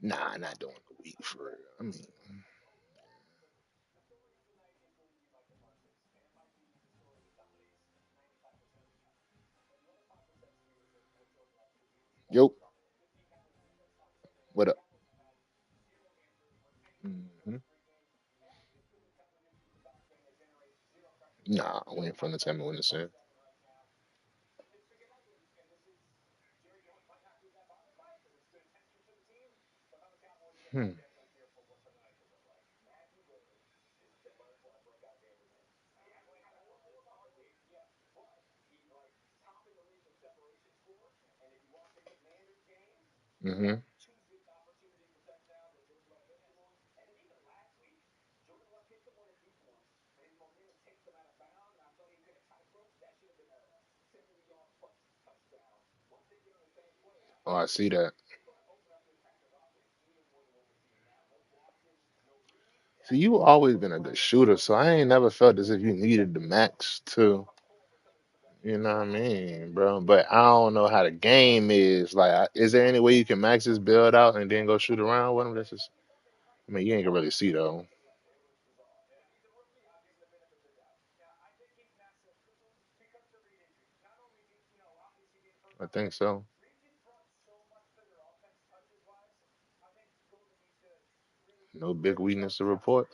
Nah, not doing a week for real. I mean, yo, what up? Hmm. Nah, waiting for the time to win the same. Hmm. Hmm. Oh, I see that. See, you always been a good shooter, so I ain't never felt as if you needed the max to, you know what I mean, bro. But I don't know how the game is. Like, is there any way you can max this build out and then go shoot around with them? This is, I mean, you ain't gonna really see though. I think so. No big weakness to report.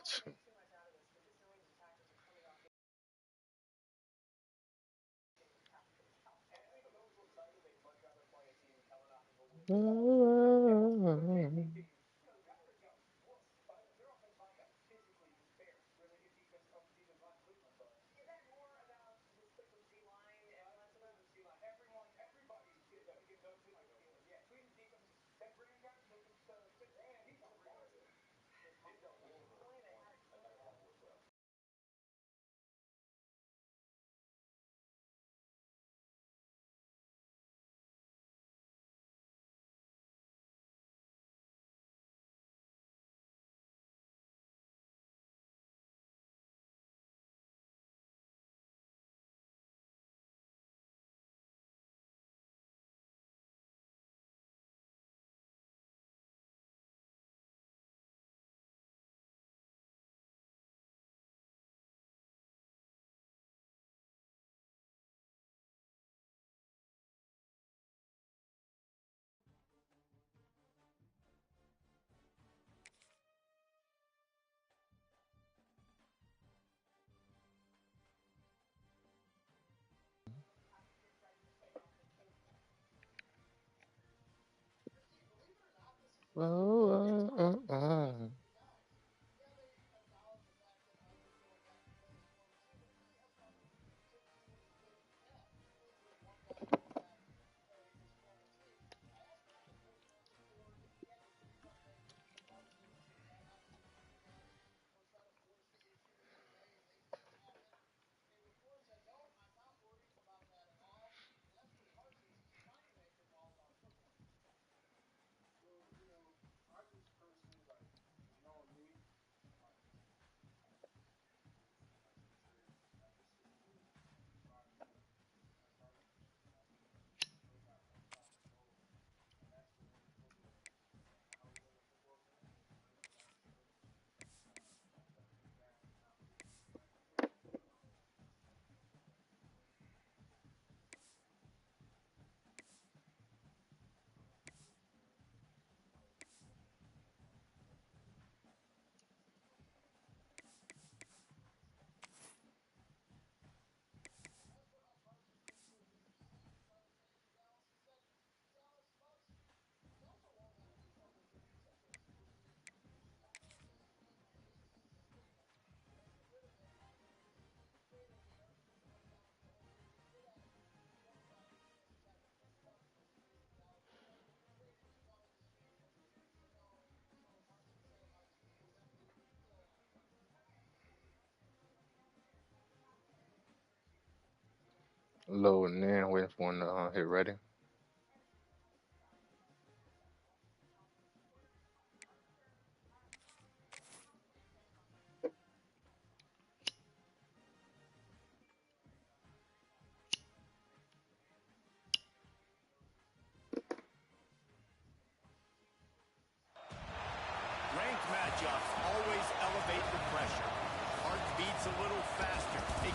Loading in, waiting for one to hit ready.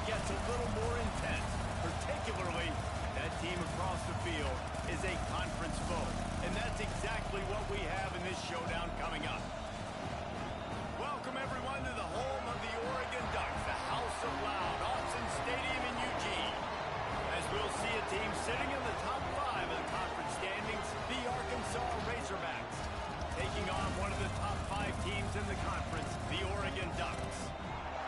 gets a little more intense. Particularly, that team across the field is a conference foe. And that's exactly what we have in this showdown coming up. Welcome, everyone, to the home of the Oregon Ducks, the House of Loud, Autzen Stadium in Eugene. As we'll see a team sitting in the top 5 of the conference standings, the Arkansas Razorbacks, taking on one of the top 5 teams in the conference, the Oregon Ducks.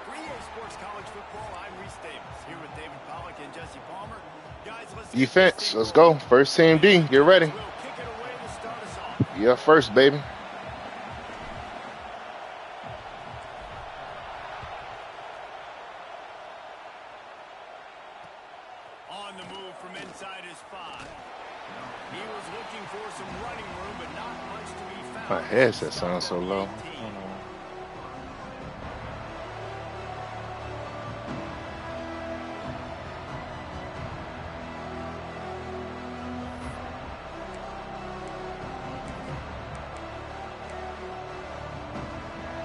For EA Sports College Football, I'm Reese Davis, here with David Pollack and Jesse Palmer. Guys, Defense, let's go. First team D, get ready. We'll kick it away to start us off. Yeah, first, baby. On the move from inside his 5. He was looking for some running room, but not much to be found. My headset sounds so low.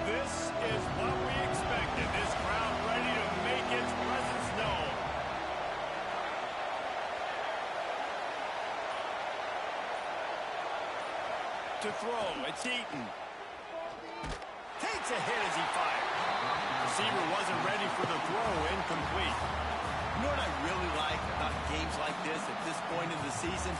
This is what we expected. This crowd ready to make its presence known. To throw, it's Eaton. Takes a hit as he fired. Receiver wasn't ready for the throw, incomplete. You know what I really like about games like this at this point in the season?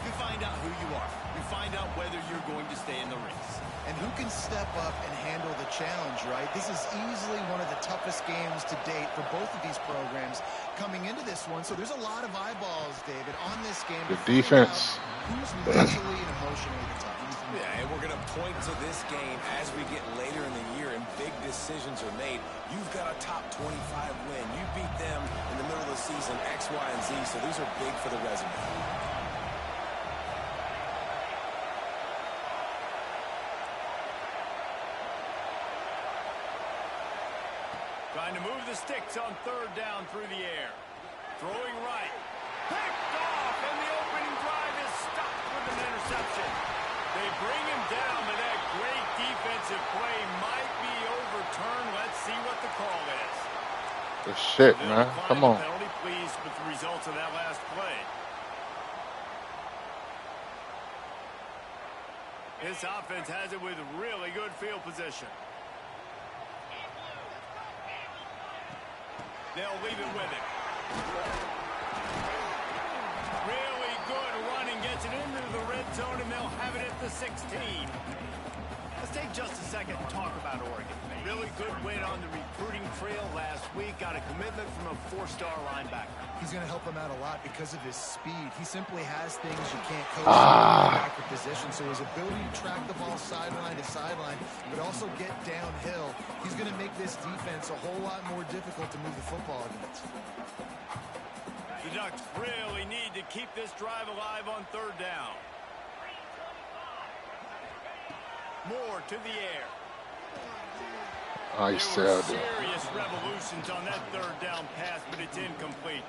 You find out who you are. You find out whether you're going to stay in the race. And who can step up and handle the challenge, right? This is easily one of the toughest games to date for both of these programs coming into this one. So there's a lot of eyeballs, David, on this game. The defense. Who's mentally and emotionally the toughest? Yeah, and we're going to point to this game as we get later in the year and big decisions are made. You've got a top 25 win. You beat them in the middle of the season, X, Y, and Z, so these are big for the resume. Trying to move the sticks on third down through the air. Throwing right. Picked off, and the opening drive is stopped with an interception. They bring him down, but that great defensive play might be overturned. Let's see what the call is. Good shit, man. Come on. Penalty, pleased with the results of that last play. This offense has it with really good field position. They'll leave it with him. Really good running, gets it into the red zone, and they'll have it at the 16. Let's take just a second and talk about Oregon. Really good win on the recruiting trail last week. Got a commitment from a 4-star linebacker. He's going to help him out a lot because of his speed. He simply has things you can't coach back with position. So his ability to track the ball sideline to sideline, but also get downhill, he's going to make this defense a whole lot more difficult to move the football against. The Ducks really need to keep this drive alive on third down. More to the air. I said serious revolutions on that third down pass, but it's incomplete.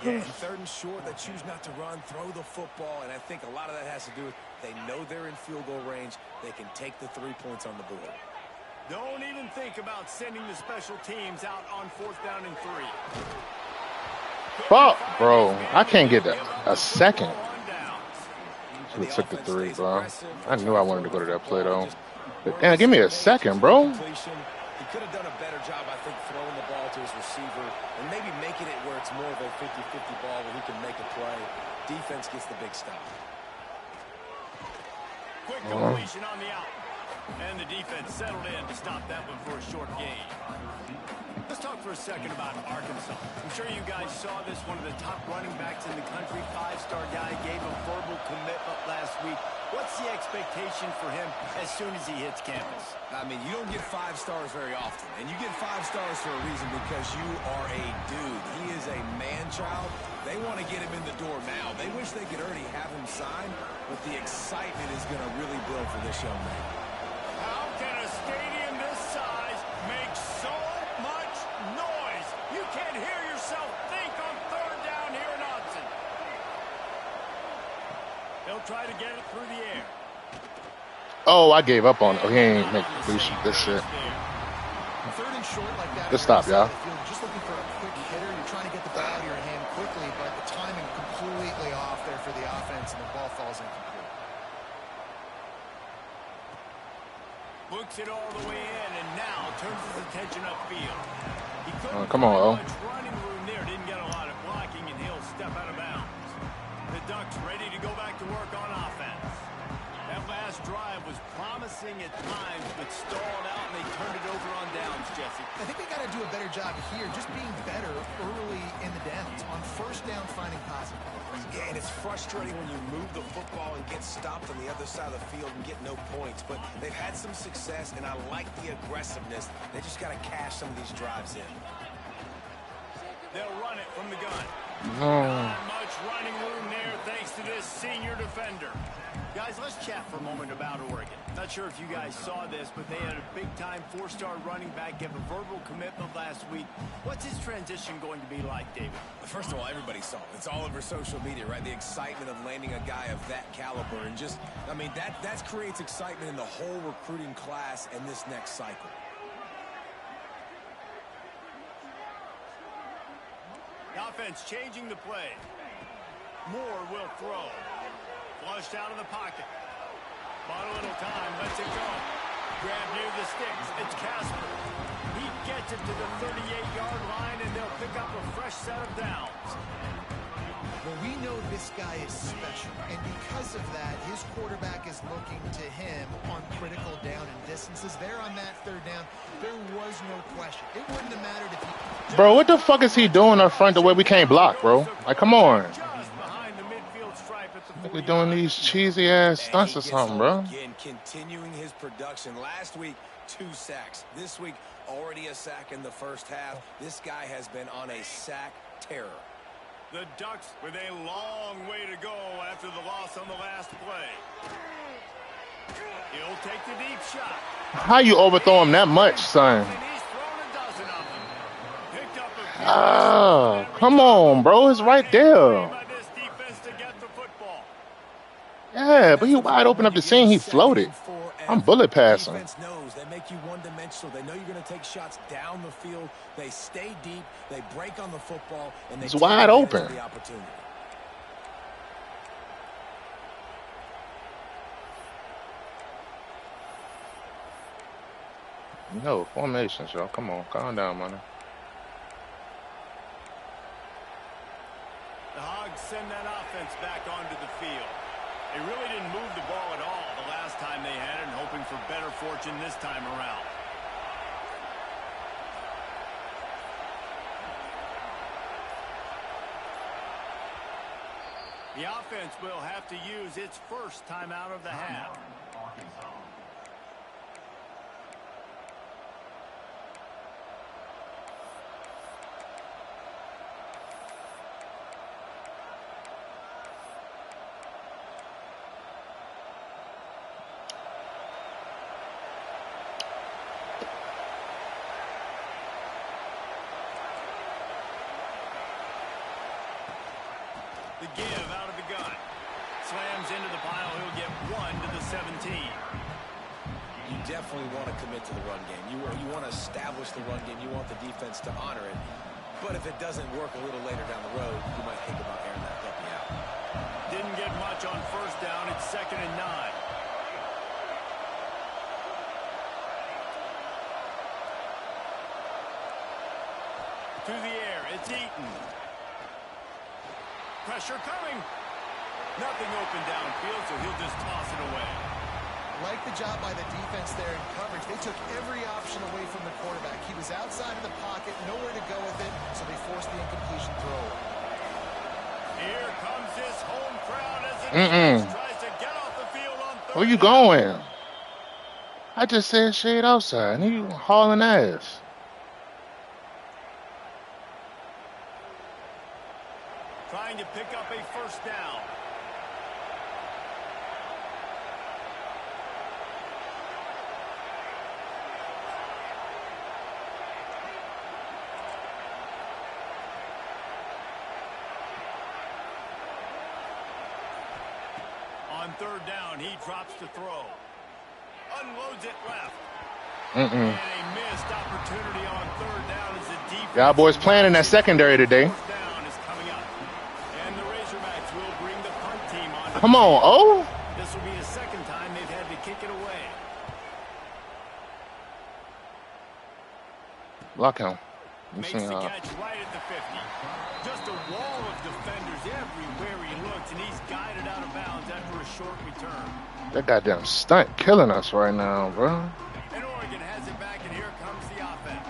Yeah, and third and short, they choose not to run, throw the football, and I think a lot of that has to do with they know they're in field goal range. They can take the 3 points on the board. Don't even think about sending the special teams out on 4th down and 3. fuck, bro. I can't get a second. Should have took the 3, bro. I knew I wanted to go to that play, though. But damn, give me a second, bro. He could have done a better job, I think, throwing the ball to his receiver and maybe making it where it's more of a 50-50 ball where he can make a play. Defense gets the big stop. Quick completion on the out. And the defense settled in to stop that one for a short gain. Let's talk for a second about Arkansas. I'm sure you guys saw this, one of the top running backs in the country, 5-star guy, gave a verbal commitment last week. What's the expectation for him as soon as he hits campus? I mean, you don't get 5 stars very often, and you get 5 stars for a reason because you are a dude. He is a man-child. They want to get him in the door now. They wish they could already have him signed, but the excitement is going to really build for this young man. How can a stadium this size make so much noise? You can't hear yourself think on third down here in Autzen. They'll try to get it through the air. Oh, I gave up on it. Oh, he ain't make this shit. Third and short like that Good on the right stop, side y'all. of the field. You're just looking for a quick hitter. You're trying to get the ball out of your hand quickly, but the timing completely off there for the offense, and the ball falls incomplete. Looks it all the way in, and now turns his attention upfield. He couldn't Come on, find O. much running room there. Didn't get a lot of blocking, and he'll step out of bounds. The Ducks ready to go back to work on offense. That last drive was promising at times, but stalled out, and they turned it over on downs, Jesse. I think they got to do a better job here, just being better early in the downs. On first down, finding positive plays. Yeah, and it's frustrating when you move the football and get stopped on the other side of the field and get no points. But they've had some success, and I like the aggressiveness. They just got to cash some of these drives in. They'll run it from the gun. No. Not much running room there thanks to this senior defender. Guys, let's chat for a moment about Oregon. Not sure if you guys saw this, but they had a big-time four-star running back give a verbal commitment last week. What's his transition going to be like, David? First of all, everybody saw it. It's all over social media, right? The excitement of landing a guy of that caliber. And just, I mean, that creates excitement in the whole recruiting class in this next cycle. The offense changing the play. Moore will throw. Flushed out of the pocket. Bought a little time, lets it go. Grab near the sticks. It's Casper. He gets it to the 38-yard line, and they'll pick up a fresh set of downs. Well, we know this guy is special, and because of that, his quarterback is looking to him on critical down and distances. There on that third down, there was no question. It wouldn't have mattered if he... Bro, what the fuck is he doing up front the way we can't block, bro? Like, come on. Like we doing these cheesy ass stunts or something, bro. Again, continuing his production. Last week, 2 sacks. This week, already a sack in the first half. This guy has been on a sack terror. The Ducks with a long way to go after the loss on the last play. He'll take the deep shot. How you overthrow him that much, son? And he's thrown a dozen of them. Picked up a few. Ah, come on, bro. It's right there. By this defense to get the football. Yeah, but he wide open up the seam. He floated. I'm bullet passing. Defense knows they make you one-dimensional. They know you're going to take shots down the field. They stay deep. They break on the football, and they It's take wide advantage open. of the opportunity. No, formations, y'all. Come on, calm down, man. The Hogs send that offense back onto the field. They really didn't move the ball at all the last time they had it, and hoping for better fortune this time around. The offense will have to use its first timeout of the half. The give out of the gun. Slams into the pile. He'll get 1 to the 17. You definitely want to commit to the run game. You want to establish the run game. You want the defense to honor it. But if it doesn't work a little later down the road, you might think about airing that puppy out. Didn't get much on first down. It's 2nd and 9. To the air. It's Eaton. Pressure coming. Nothing open downfield, so he'll just toss it away. Like the job by the defense there in coverage. They took every option away from the quarterback. He was outside of the pocket, nowhere to go with it, so they forced the incompletion throw. Here comes this home crowd as the defense tries to get off the field on third. Where you going? I just said shade outside, and you hauling ass. Trying to pick up a first down. On third down, he drops to throw. Unloads it left. Mm-mm. And a missed opportunity on third down as the defense. Y'all boys playing in that secondary today. Fourth down is coming up. And the Razorbacks will bring the punt team onto Come the on, field. oh. This will be the second time they've had to kick it away. Block him. Makes the catch right at the 50. Just a wall of defenders everywhere he looks, and he's guided out of bounds after a short return. That goddamn stunt killing us right now, bro. And Oregon has it back, and here comes the offense.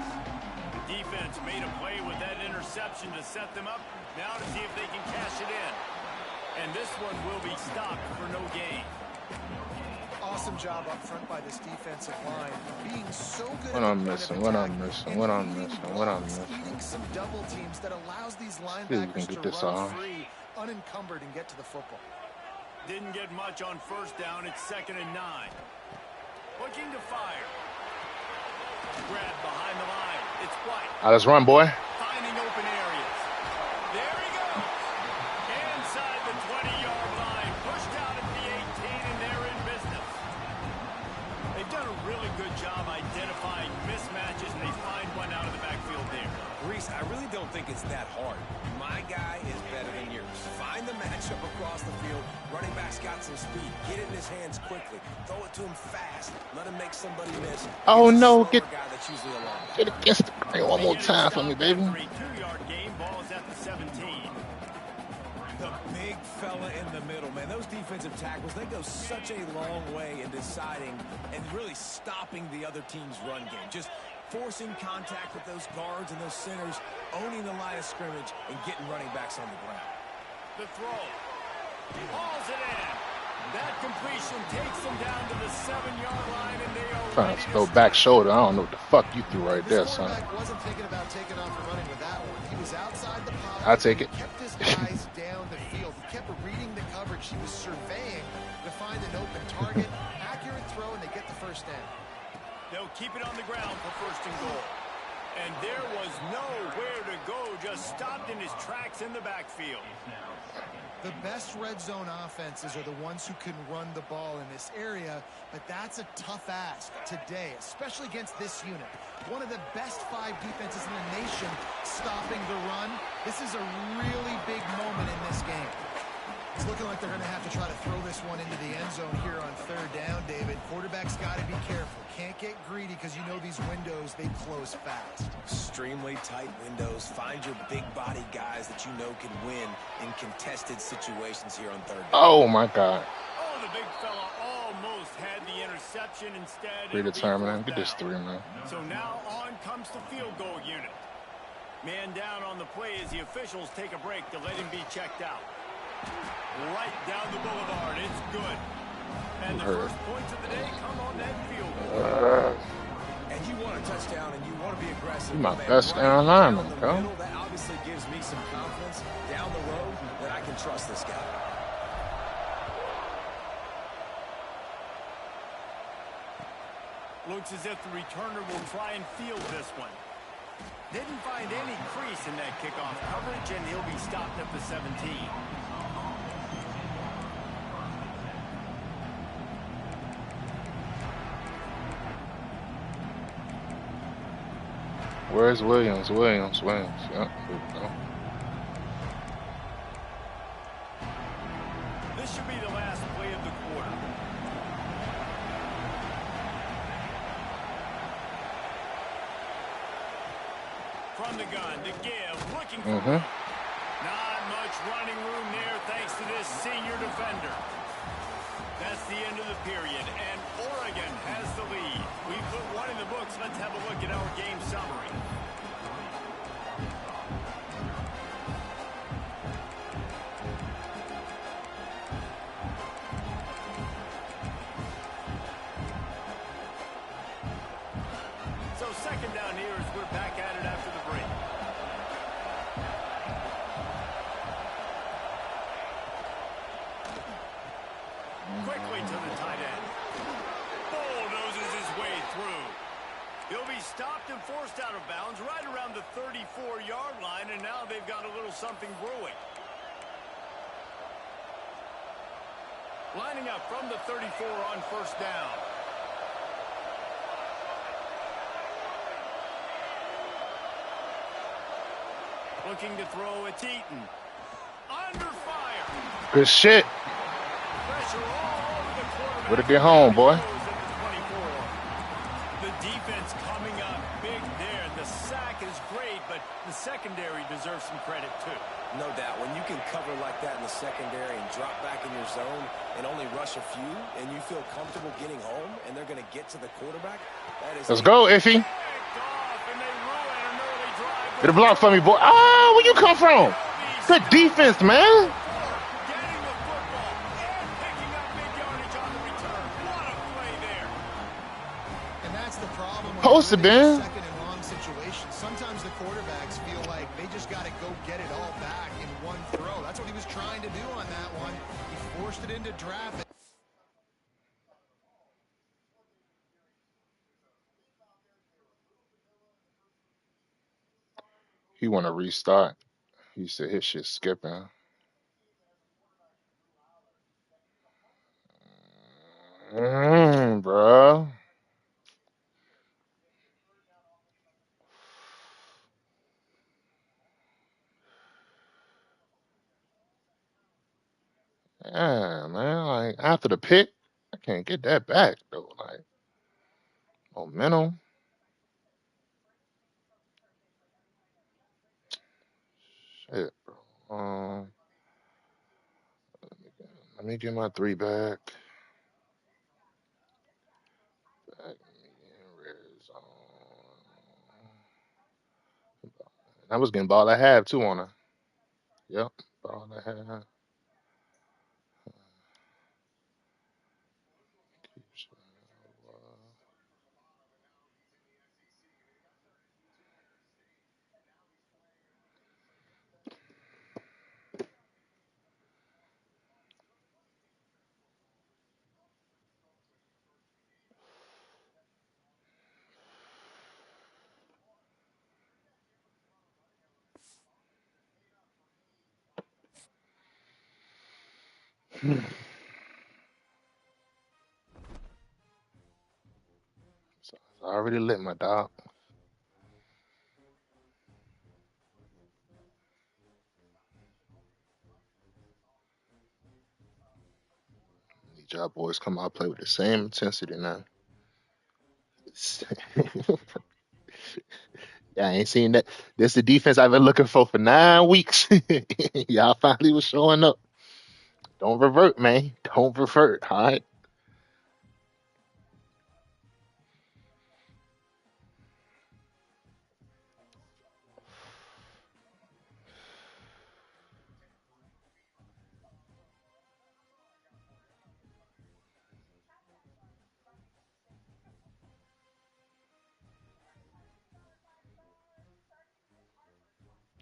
The defense made a play with that interception to set them up. Now to see if they can cash it in. And this one will be stopped for no gain. Awesome job up front by this defensive line. Being so good What at I'm the missing, point what of I'm attack missing, and what I'm leading missing, what I'm blocks, missing. eating some double teams that allows these See if we can linebackers get to this run off. free, unencumbered, and get to the football. Didn't get much on first down. It's 2nd and 9. Looking to fire. Grab behind the line. It's White. Let's run, boy. Finding open areas. There he goes. Inside the 20-yard line. Pushed out at the 18, and they're in business. They've done a really good job identifying mismatches, and they find one out of the backfield there. Reese, I really don't think it's that hard. My guy is better than yours. Find the matchup across the field. Running back's got some speed. Get it in his hands quickly. Throw it to him fast. Let him make somebody miss. Oh He's a no, slower get guy that's usually a long back. against the grain one more time for me, baby. After a 2-yard gain, ball is at the 17. The big fella in the middle, man. Those defensive tackles, they go such a long way in deciding and really stopping the other team's run game. Just forcing contact with those guards and those centers, owning the line of scrimmage, and getting running backs on the ground. The throw. Hauls it in. That completion takes them down to the 7-yard line, and they are Trying ready to to throw start. back shoulder. I don't know what the fuck you threw right there, This son. quarterback wasn't thinking about taking off and running with that one. He was outside the pocket. I'll take it. He kept his eyes down the field. He kept reading the coverage. He was surveying to find an open target. Accurate throw, and they get the first down. They'll keep it on the ground for 1st and goal. And there was nowhere to go, just stopped in his tracks in the backfield. The best red zone offenses are the ones who can run the ball in this area, but that's a tough ask today, especially against this unit. One of the best 5 defenses in the nation stopping the run. This is a really big moment in this game. It's looking like they're going to have to try to throw this one into the end zone here on 3rd down, David. Quarterback's got to be careful. Can't get greedy because you know these windows, they close fast. Extremely tight windows. Find your big body guys that you know can win in contested situations here on 3rd down. Oh my God. Oh, the big fella almost had the interception. Instead, Predetermined. Get this 3, man. So now on comes the field goal unit. Man down on the play as the officials take a break to let him be checked out. Right down the boulevard. It's good. And the first points of the day come on that field goal. And you want a touchdown and you want to be aggressive. You my man. best Right down down lineman, the bro. middle, that obviously gives me some confidence down the road that I can trust this guy. Looks as if the returner will try and field this one. Didn't find any crease in that kickoff coverage, and he'll be stopped at the 17. Where's Williams? Williams. Yep, here we go. This should be the last play of the quarter. From the gun to give, looking for room. Not much running room there thanks to this senior defender. That's the end of the period, and Oregon has the lead. We put one in the books. Let's have a look at our game summary. So 2nd down here as we're back at it after the break. Quickly to the tight end. Bulldozes his way through. He'll be stopped and forced out of bounds right around the 34-yard line, and now they've got a little something brewing. Lining up from the 34 on 1st down. Looking to throw, it's Eaton. Under fire. Good shit. Pressure all over the quarterback. Way to get home, boy. At the 24. The defense coming up big there. The sack is great, but the secondary deserves some credit too. No doubt. When you can cover like that in the secondary and drop back in your zone and only rush a few, and you feel comfortable getting home, and they're going to get to the quarterback, that is. Let's go, Iffy. Get a block for me, boy. Ah, where you come from? Good defense, man. Getting the football and picking up big yardage on the return. What a play there. And that's the problem when Posted, you're in a man. second and long situation. Sometimes the quarterbacks feel like they just got to go get it all back in one throw. That's what he was trying to do on that one. He forced it into traffic. He want to restart. He said his shit skipping. Bro. Yeah, man. Like after the pick, I can't get that back though. Like momentum. Shit, bro. Let me get my 3 back. Back in red zone. I was getting ball I have too on her. Yep, ball I have. So I already lit my dog. Need y'all boys come out play with the same intensity now. Yeah, I ain't seen that. This the defense I've been looking for 9 weeks. Y'all finally was showing up. Don't revert, man. Don't revert. All right.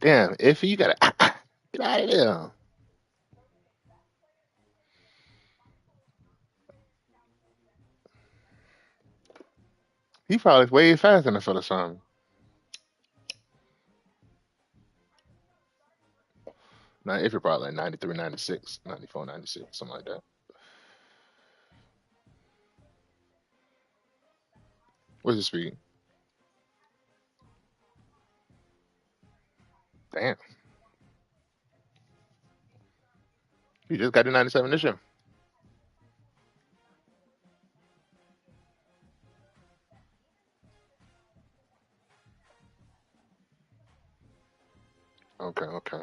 Damn, if you gotta get out of there. He probably way faster than for the son. Now, if you're probably like 93, 96, 94, 96, something like that. What's his speed? Damn. He just got to 97 this year. Okay, okay.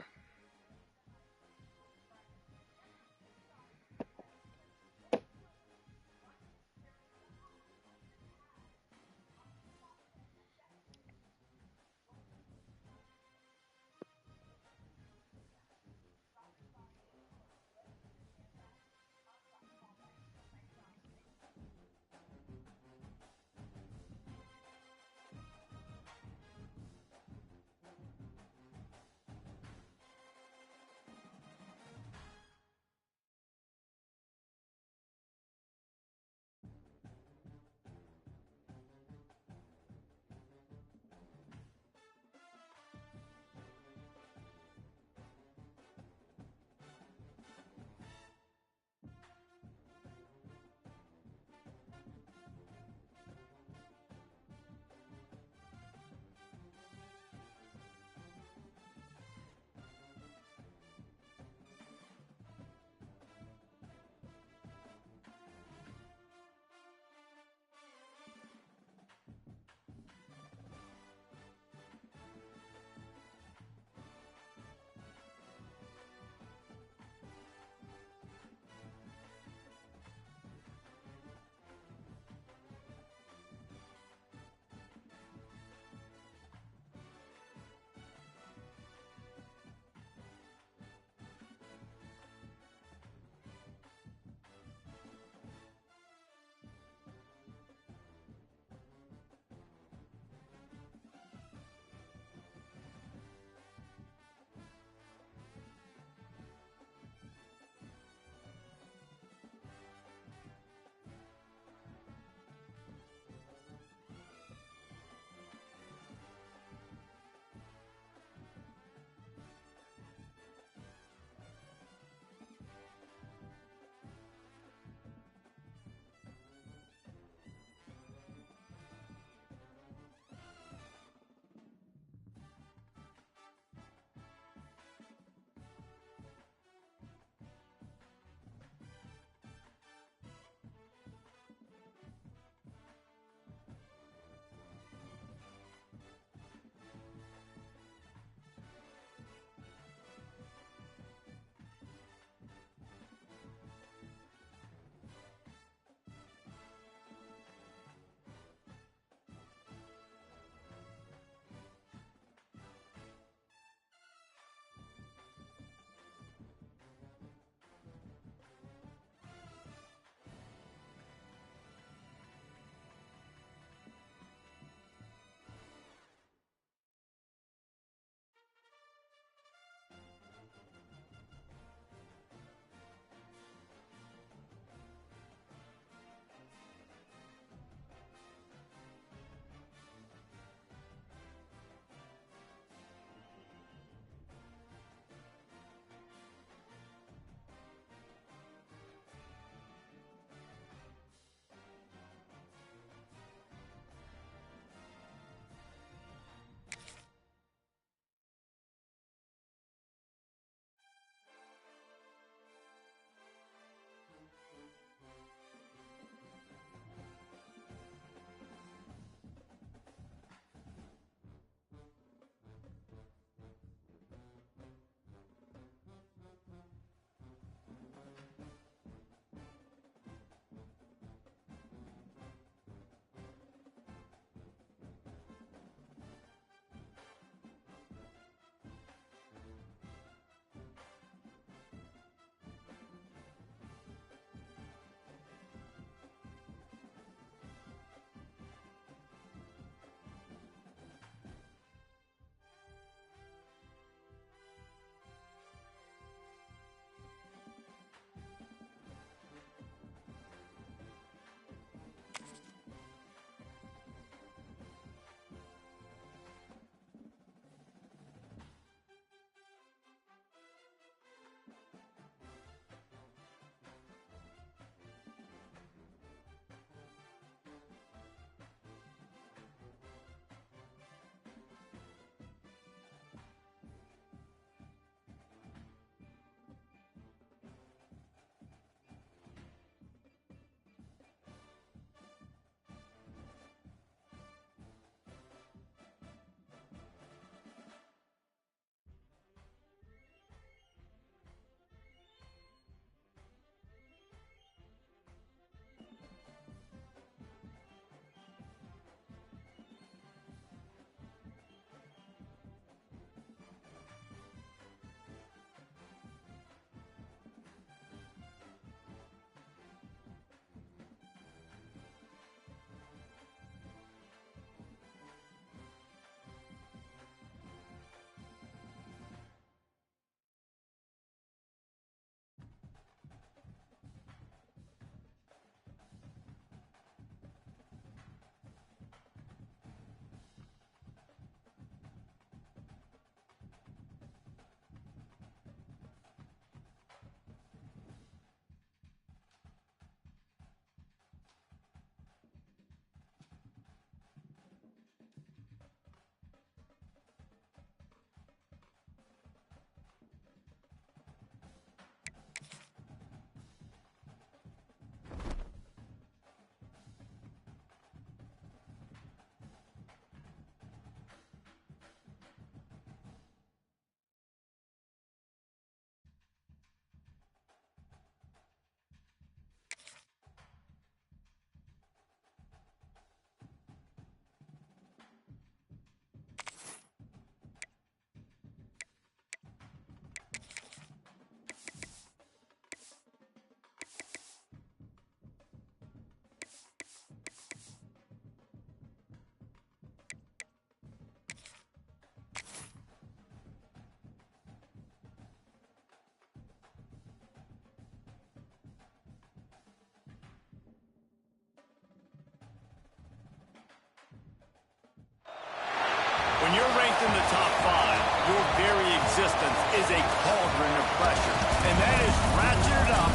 resistance is a cauldron of pressure, and that is ratcheted up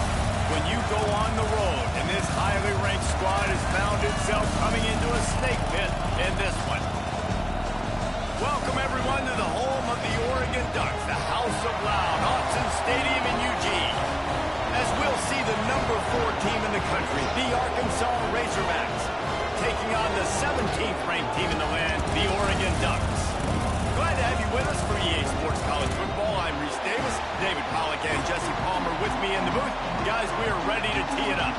when you go on the road. And this highly ranked squad has found itself coming into a snake pit in this one. Welcome, everyone, to the home of the Oregon Ducks, the House of Loud, Autzen Stadium in Eugene, as we'll see the number 4 team in the country, the Arkansas Razorbacks, taking on the 17th ranked team in the land, the Oregon Ducks. Glad to have you with us for EA Sports College Football. I'm Reese Davis, David Pollack and Jesse Palmer with me in the booth. Guys, we are ready to tee it up.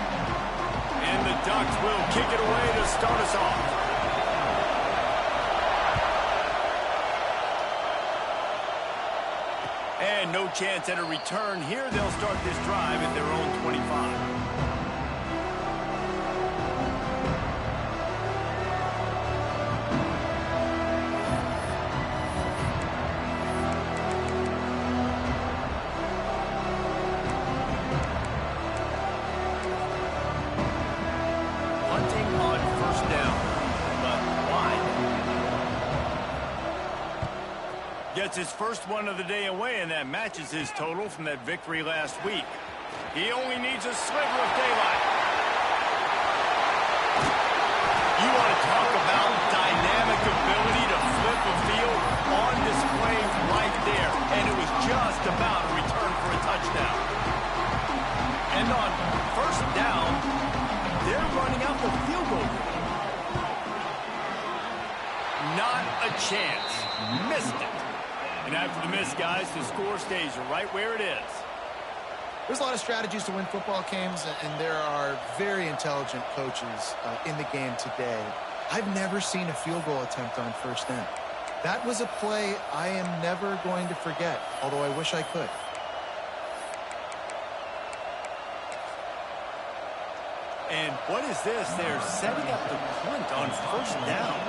And the Ducks will kick it away to start us off. And no chance at a return here. They'll start this drive at their own 25. Gets his first one of the day away, and that matches his total from that victory last week. He only needs a sliver of daylight. You want to talk about dynamic ability to flip a field on display right there, and it was just about a return for a touchdown. And on first down, they're running out the field goal. Not a chance. Missed it. And after the miss, guys, the score stays right where it is. There's a lot of strategies to win football games, and there are very intelligent coaches in the game today. I've never seen a field goal attempt on first down. That was a play I am never going to forget, although I wish I could. And what is this? They're setting up the punt on first down.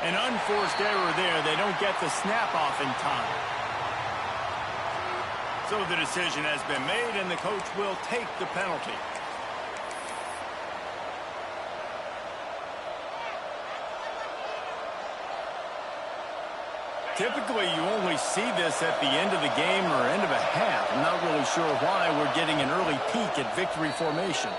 An unforced error there. They don't get the snap off in time. So the decision has been made, and the coach will take the penalty. Typically, you only see this at the end of the game or end of a half. I'm not really sure why we're getting an early peek at victory formation.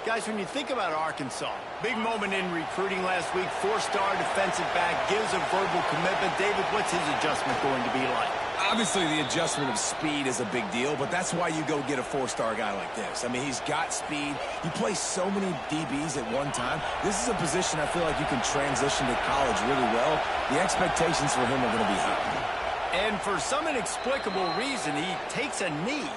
Guys, when you think about Arkansas, big moment in recruiting last week, 4-star defensive back, gives a verbal commitment. David, what's his adjustment going to be like? Obviously, the adjustment of speed is a big deal, but that's why you go get a 4-star guy like this. I mean, he's got speed. You play so many DBs at one time. This is a position I feel like you can transition to college really well. The expectations for him are going to be high. And for some inexplicable reason, he takes a knee.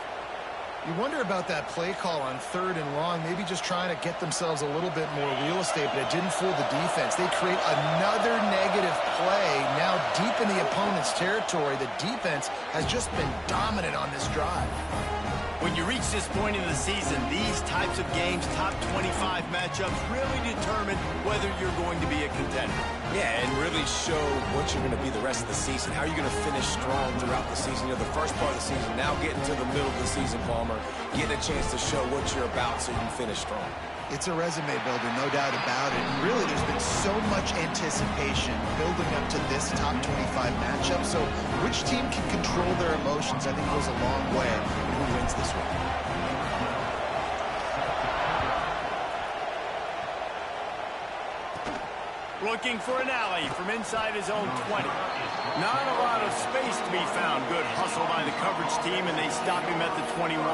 You wonder about that play call on 3rd and long, maybe just trying to get themselves a little bit more real estate, but it didn't fool the defense. They create another negative play now deep in the opponent's territory. The defense has just been dominant on this drive. When you reach this point in the season, these types of games, top 25 matchups, really determine whether you're going to be a contender. Yeah, and really show what you're going to be the rest of the season. How are you going to finish strong throughout the season? You know, the first part of the season, now getting to the middle of the season, Palmer, getting a chance to show what you're about so you can finish strong. It's a resume builder, no doubt about it. And really, there's been so much anticipation building up to this top 25 matchup. So which team can control their emotions, I think, goes a long way in who wins this one. Looking for an alley from inside his own 20. Not a lot of space to be found. Good hustle by the coverage team, and they stop him at the 21.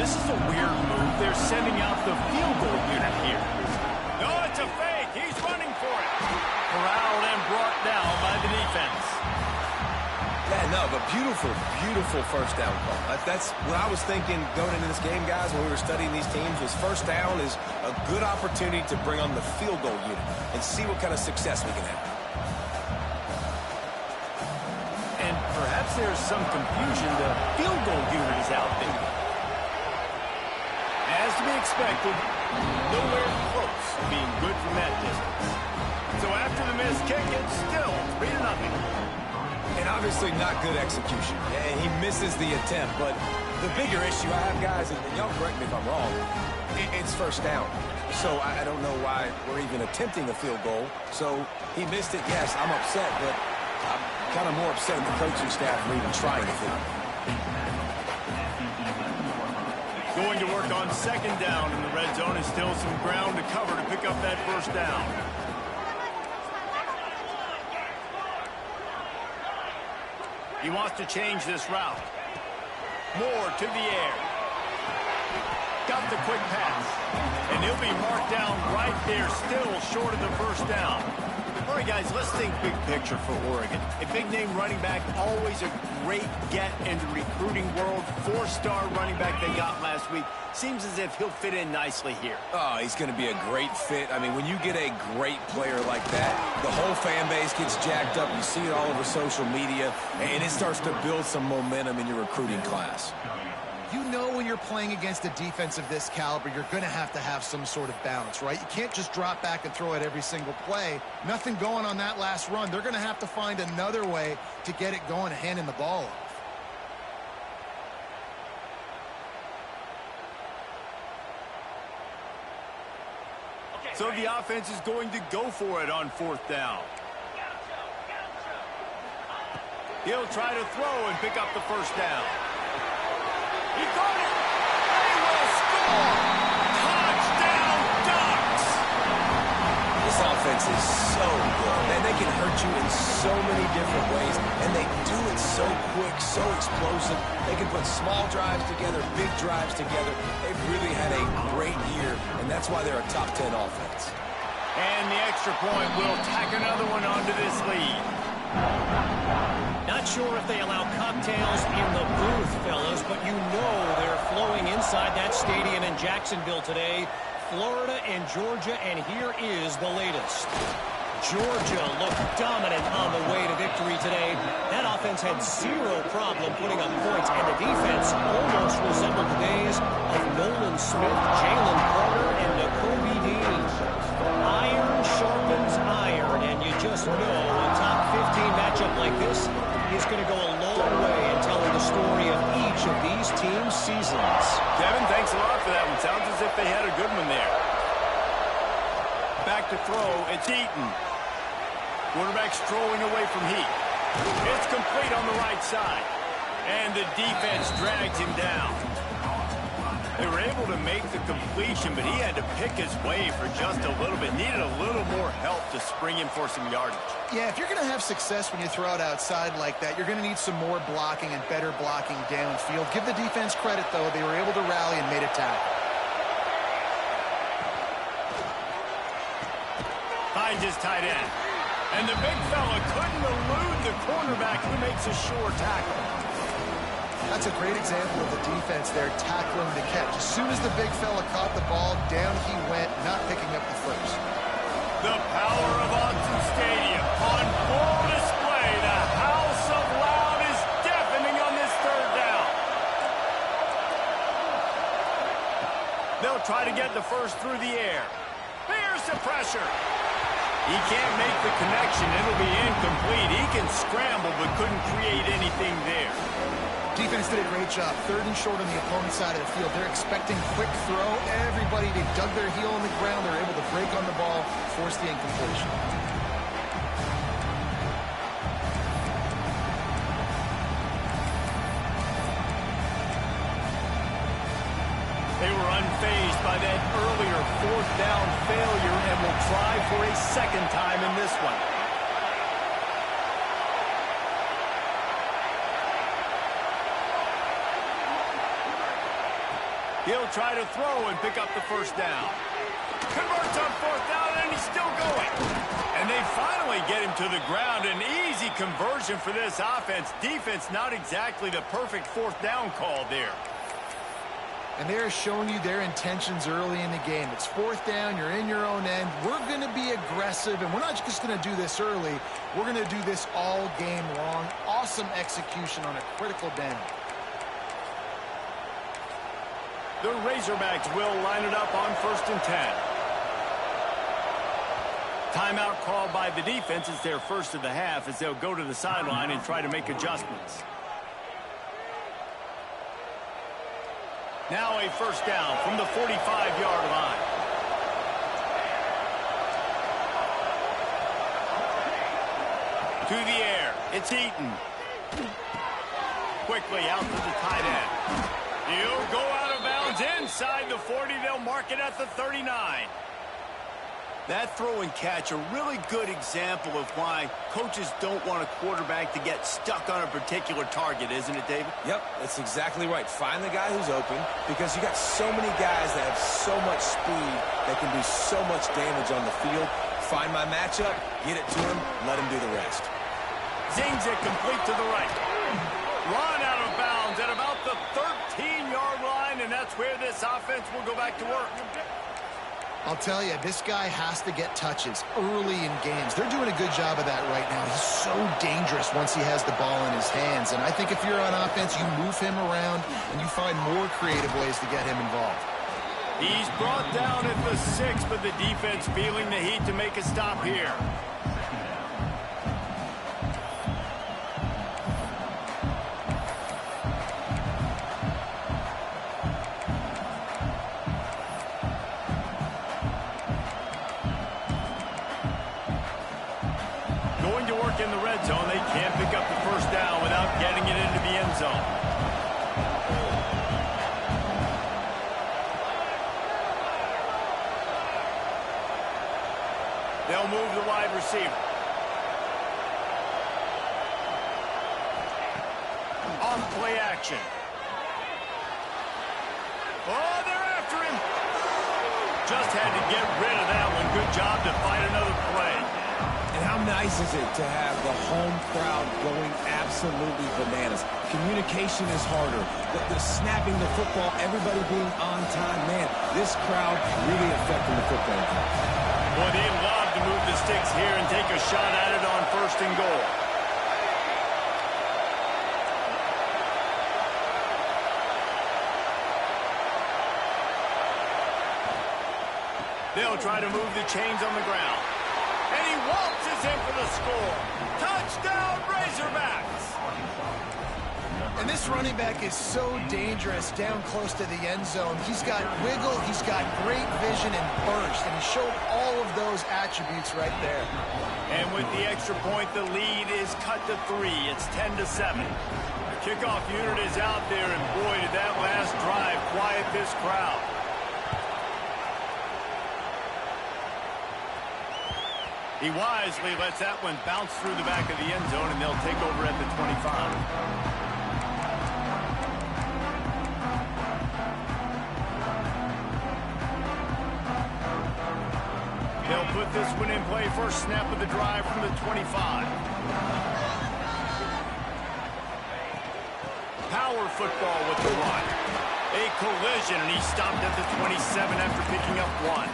This is a weird move. They're sending out the field goal unit here. No, it's a fake. He's running for it. Corralled and brought down by the defense. That No, but beautiful, beautiful first down call. That's what I was thinking going into this game, guys, when we were studying these teams, was first down is a good opportunity to bring on the field goal unit and see what kind of success we can have. And perhaps there's some confusion. The field goal unit is out there. As to be expected, nowhere close to being good from that distance. So after the missed kick, it's still 3-0. And obviously not good execution. And he misses the attempt, but the bigger issue I have, guys, and y'all correct me if I'm wrong, it's first down. So I don't know why we're even attempting a field goal. So he missed it, yes, I'm upset, but I'm kind of more upset at the coaching staff for even trying to field. Going to work on second down in the red zone is still some ground to cover to pick up that first down. He wants to change this route. More to the air. Got the quick pass. And he'll be marked down right there, still short of the first down. All right, guys, let's think big picture for Oregon. A big-name running back, always a great get in the recruiting world. 4-star running back they got last week. Seems as if he'll fit in nicely here. Oh, he's going to be a great fit. I mean, when you get a great player like that, the whole fan base gets jacked up. You see it all over social media, and it starts to build some momentum in your recruiting class. You know when you're playing against a defense of this caliber, you're going to have some sort of balance, right? You can't just drop back and throw it every single play. Nothing going on that last run. They're going to have to find another way to get it going, handing the ball off. So the offense is going to go for it on fourth down. He'll try to throw and pick up the first down. He got it! They will score! Touchdown, Ducks! This offense is so good, and they can hurt you in so many different ways, and they do it so quick, so explosive. They can put small drives together, big drives together. They've really had a great year, and that's why they're a top 10 offense. And the extra point will tack another one onto this lead. Not sure if they allow cocktails in the booth, fellas, but you know they're flowing inside that stadium in Jacksonville today. Florida and Georgia, and here is the latest. Georgia looked dominant on the way to victory today. That offense had zero problem putting up points, and the defense almost resembled the days of Nolan Smith, Jalen Carter, and Nakobe Dean. Iron sharpens iron, and you just know a top 15 matchup like this is going to go a long way in telling the story of each of these teams' seasons. Devin, thanks a lot for that one. Sounds as if they had a good one there. Back to throw, it's Eaton. Quarterback strolling away from Heat. It's complete on the right side. And the defense drags him down. They were able to make the completion, but he had to pick his way for just a little bit. Needed a little more help to spring him for some yardage. Yeah, if you're going to have success when you throw it outside like that, you're going to need some more blocking and better blocking downfield. Give the defense credit, though. They were able to rally and made a tackle. Finds his tight end. And the big fella couldn't elude the cornerback who makes a sure tackle. That's a great example of the defense there tackling the catch. As soon as the big fella caught the ball, down he went, not picking up the first. The power of Autzen Stadium on full display. The house of loud is deafening on this third down. They'll try to get the first through the air. Here's the pressure. He can't make the connection. It'll be incomplete. He can scramble but couldn't create anything there. Defense did a great job. Third and short on the opponent's side of the field. They're expecting quick throw. Everybody, they dug their heel in the ground. They're able to break on the ball, force the incompletion. They were unfazed by that earlier fourth down failure and will try for a second time in this one. He'll try to throw and pick up the first down. Converts on fourth down, and he's still going. And they finally get him to the ground. An easy conversion for this offense. Defense, not exactly the perfect fourth down call there. And they're showing you their intentions early in the game. It's fourth down, you're in your own end. We're going to be aggressive, and we're not just going to do this early. We're going to do this all game long. Awesome execution on a critical down. The Razorbacks will line it up on 1st and 10. Timeout called by the defense. It's their first of the half as they'll go to the sideline and try to make adjustments. Now a first down from the 45-yard line. To the air. It's Eaton. Quickly out to the tight end. He'll go out of bounds inside the 40. They'll mark it at the 39. That throw and catch, a really good example of why coaches don't want a quarterback to get stuck on a particular target, isn't it, David? Yep, that's exactly right. Find the guy who's open, because you got so many guys that have so much speed that can do so much damage on the field. Find my matchup, get it to him, let him do the rest. Zings it complete to the right. Run out of bounds at about the 13-yard line, and that's where this offense will go back to work. I'll tell you, this guy has to get touches early in games. They're doing a good job of that right now. He's so dangerous once he has the ball in his hands. And I think if you're on offense, you move him around and you find more creative ways to get him involved. He's brought down at the 6, but the defense feeling the heat to make a stop here. In the red zone, they can't pick up the first down without getting it into the end zone. They'll move the wide receiver. On play action. Oh, they're after him. Just had to get rid of that one. Good job to find another play. And how nice is it to have the home crowd going absolutely bananas? Communication is harder. The snapping the football, everybody being on time. Man, this crowd really affecting the football game. Boy, they love to move the sticks here and take a shot at it on 1st and goal. They'll try to move the chains on the ground. And he waltzes in for the score. Touchdown, Razorbacks! And this running back is so dangerous down close to the end zone. He's got wiggle, he's got great vision and burst, and he showed all of those attributes right there. And with the extra point, the lead is cut to 3. It's 10-7. The kickoff unit is out there, and boy, did that last drive quiet this crowd. He wisely lets that one bounce through the back of the end zone, and they'll take over at the 25. They'll put this one in play. First snap of the drive from the 25. Power football with the run. A collision, and he stopped at the 27 after picking up 1.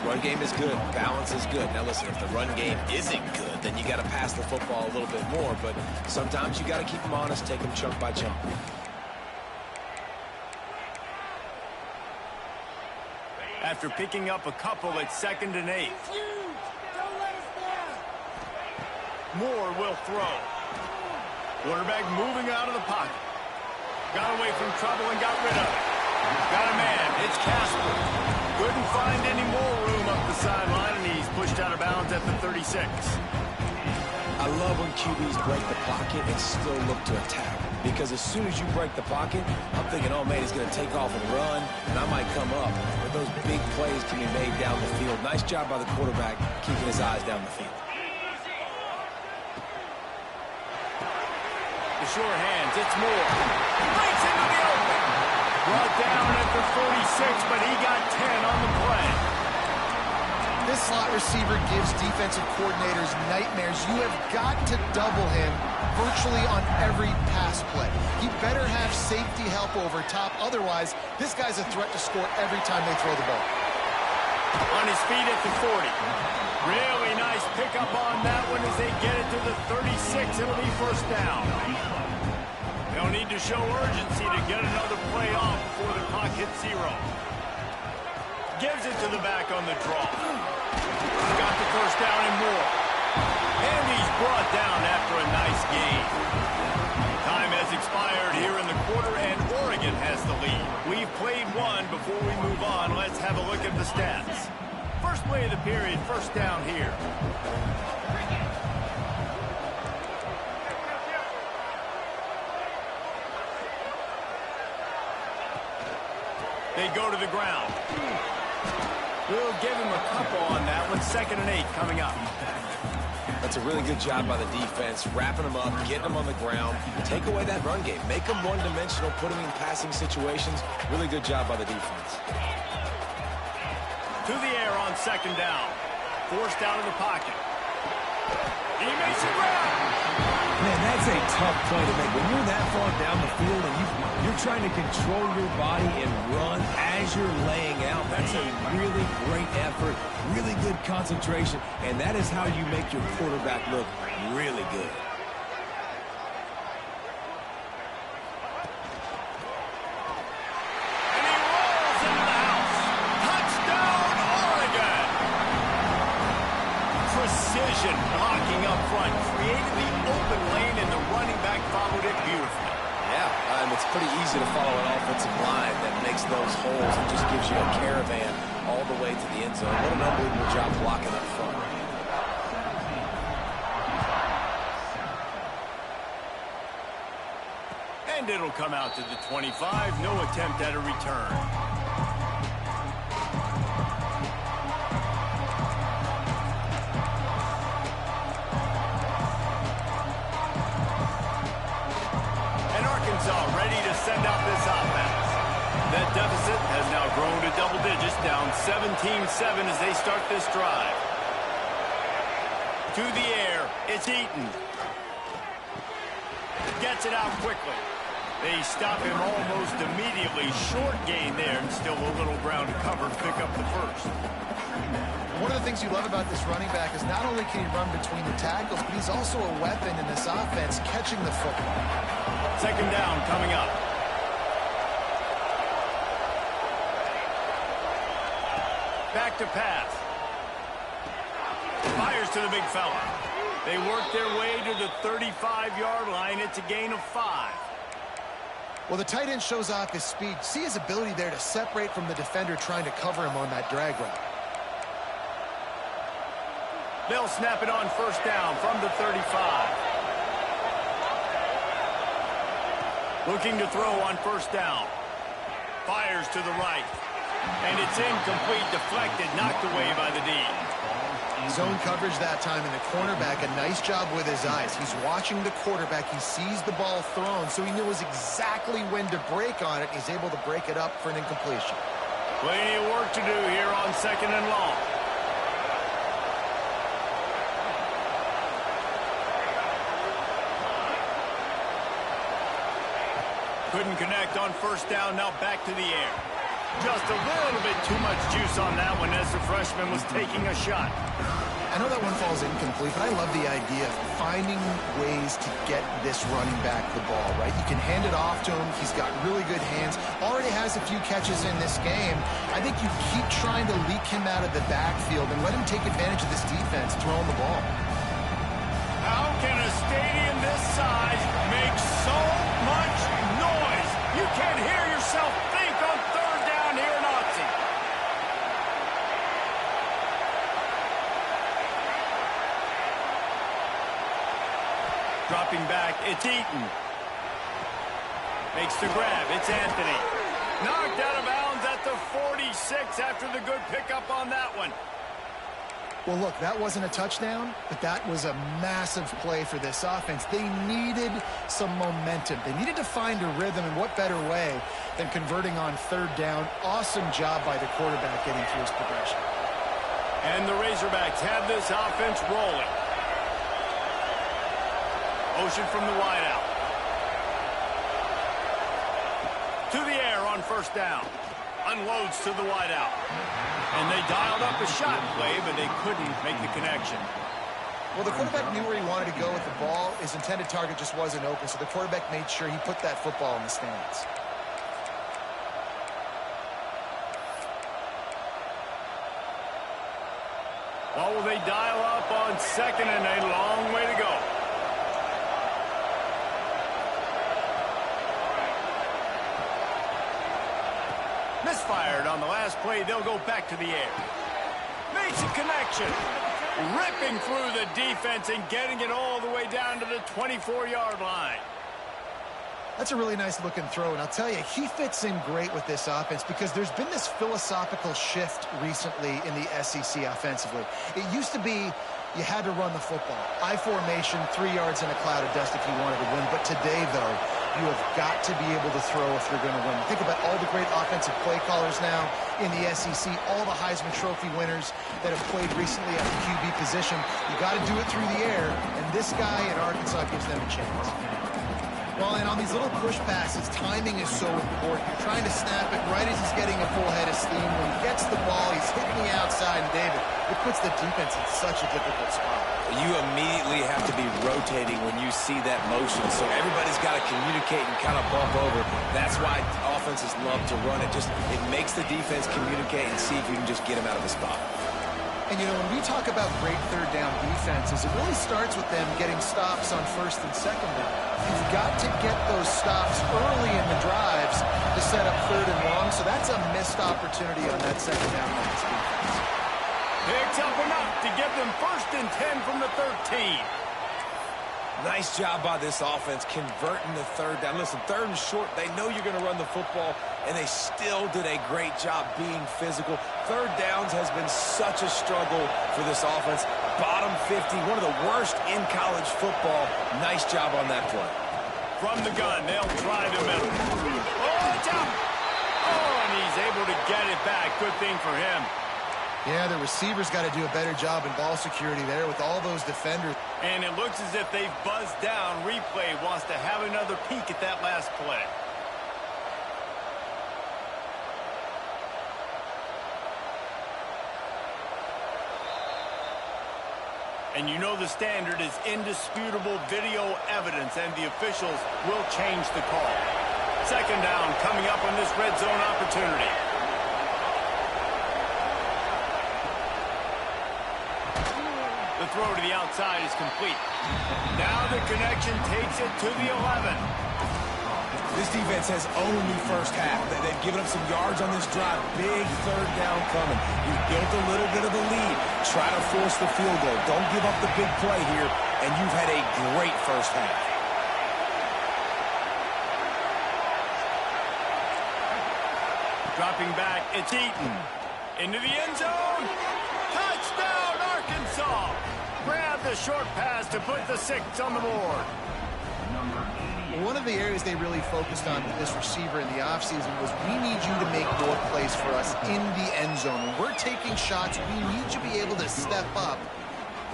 Run game is good. Balance is good. Now listen, if the run game isn't good, then you got to pass the football a little bit more. But sometimes you got to keep them honest, take them chunk by chunk. After picking up a couple, it's 2nd and 8. Moore will throw. Quarterback moving out of the pocket. Got away from trouble and got rid of it. Got a man. It's Casper. Couldn't find any more room up the sideline, and he's pushed out of bounds at the 36. I love when QBs break the pocket and still look to attack. Because as soon as you break the pocket, I'm thinking, oh, man, he's going to take off and run, and I might come up. But those big plays can be made down the field. Nice job by the quarterback keeping his eyes down the field. The sure hands, it's Moore. Breaks into the open. Brought down at the 46, but he got 10 on the play. This slot receiver gives defensive coordinators nightmares. You have got to double him virtually on every pass play. He better have safety help over top. Otherwise, this guy's a threat to score every time they throw the ball. On his feet at the 40. Really nice pickup on that one as they get it to the 36. It'll be first down. They'll need to show urgency to get another play off before the clock hits 0. Gives it to the back on the draw. Got the first down and more. And he's brought down after a nice gain. Time has expired here in the quarter, and Oregon has the lead. We've played one. Before we move on, let's have a look at the stats. First play of the period, first down here. They go to the ground. We'll give him a couple on that one. 2nd and 8 coming up. That's a really good job by the defense, wrapping them up, getting them on the ground. Take away that run game. Make them one-dimensional, put them in passing situations. Really good job by the defense. To the air on 2nd down. Forced out of the pocket. He makes a grab. Man, that's a tough play to make. When you're that far down the field and you're trying to control your body and run as you're laying out, that's a really great effort, really good concentration, and that is how you make your quarterback look really good. And he rolls into the house. Touchdown, Oregon. Precision blocking up front. Created the open lane, and the running back followed it beautifully. Yeah, and it's pretty easy to follow an offensive line that makes those holes and just gives you a caravan all the way to the end zone. What an unbelievable job blocking up front. And it'll come out to the 25. No attempt at a return. Ready to send out this offense. That deficit has now grown to double digits, down 17-7 as they start this drive. To the air, it's Eaton. Gets it out quickly. They stop him almost immediately. Short gain there, and still a little ground to cover to pick up the first. One of the things you love about this running back is not only can he run between the tackles, but he's also a weapon in this offense, catching the football. 2nd down coming up. Back to pass. Fires to the big fella. They work their way to the 35-yard line. It's a gain of 5. Well, the tight end shows off his speed. See his ability there to separate from the defender trying to cover him on that drag route. They'll snap it on first down from the 35. Looking to throw on first down. Fires to the right. And it's incomplete, deflected, knocked away by the D. Zone coverage that time, and the cornerback, a nice job with his eyes. He's watching the quarterback. He sees the ball thrown, so he knows exactly when to break on it. He's able to break it up for an incompletion. Plenty of work to do here on 2nd and long. Couldn't connect on first down, now back to the air. Just a little bit too much juice on that one as the freshman was taking a shot. I know that one falls incomplete, but I love the idea of finding ways to get this running back the ball, right? You can hand it off to him. He's got really good hands. Already has a few catches in this game. I think you keep trying to leak him out of the backfield and let him take advantage of this defense throwing the ball. How can a stadium this size make so much noise? You can't hear yourself think on 3rd down here in Austin. Dropping back, it's Eaton. Makes the grab, it's Anthony. Knocked out of bounds at the 46 after the good pickup on that one. Well, look, that wasn't a touchdown, but that was a massive play for this offense. They needed some momentum. They needed to find a rhythm, and what better way than converting on 3rd down. Awesome job by the quarterback getting through his progression. And the Razorbacks have this offense rolling. Motion from the wideout. To the air on first down. Unloads to the wideout. And they dialed up a shot play, but they couldn't make the connection. Well, the quarterback knew where he wanted to go with the ball. His intended target just wasn't open, so the quarterback made sure he put that football in the stands. What will they dial up on second and a long way to go? Misfired on the last play. They'll go back to the air. Makes a connection. Ripping through the defense and getting it all the way down to the 24-yard line. That's a really nice looking throw, and I'll tell you, he fits in great with this offense because there's been this philosophical shift recently in the SEC offensively. It used to be you had to run the football. I formation, 3 yards in a cloud of dust if you wanted to win. But today, though, you have got to be able to throw if you're going to win. Think about all the great offensive play callers now in the SEC, all the Heisman Trophy winners that have played recently at the QB position. You got to do it through the air, and this guy in Arkansas gives them a chance. Well, and on these little push passes, timing is so important. You're trying to snap it right as he's getting a full head of steam. When he gets the ball, he's hitting the outside, and David, it puts the defense in such a difficult spot. You immediately have to be rotating when you see that motion, so everybody's got to communicate and kind of bump over. That's why offenses love to run it. It makes the defense communicate and see if you can just get him out of the spot. And, you know, when we talk about great third down defenses, it really starts with them getting stops on first and second down. You've got to get those stops early in the drives to set up third and long, so that's a missed opportunity on that second down by this defense. Picks up enough to give them 1st and 10 from the 13. Nice job by this offense converting the third down. Listen, 3rd and short, they know you're going to run the football, and they still did a great job being physical. 3rd downs has been such a struggle for this offense. Bottom 50, one of the worst in college football. Nice job on that play. From the gun, they'll try the middle. Oh, it's out. Oh, and he's able to get it back. Good thing for him. Yeah, the receivers got to do a better job in ball security there with all those defenders. And it looks as if they've buzzed down. Replay wants to have another peek at that last play. And you know the standard is indisputable video evidence, and the officials will change the call. 2nd down coming up on this red zone opportunity. The throw to the outside is complete. Now the connection takes it to the 11. This defense has owned the first half. They've given up some yards on this drive. Big 3rd down coming. You've built a little bit of a lead. Try to force the field goal. Don't give up the big play here, and you've had a great first half. Dropping back, it's Eaton. Into the end zone. Touchdown, Arkansas. Grab the short pass to put the 6 on the board. One of the areas they really focused on with this receiver in the offseason was we need you to make more plays for us in the end zone. When we're taking shots, we need you to be able to step up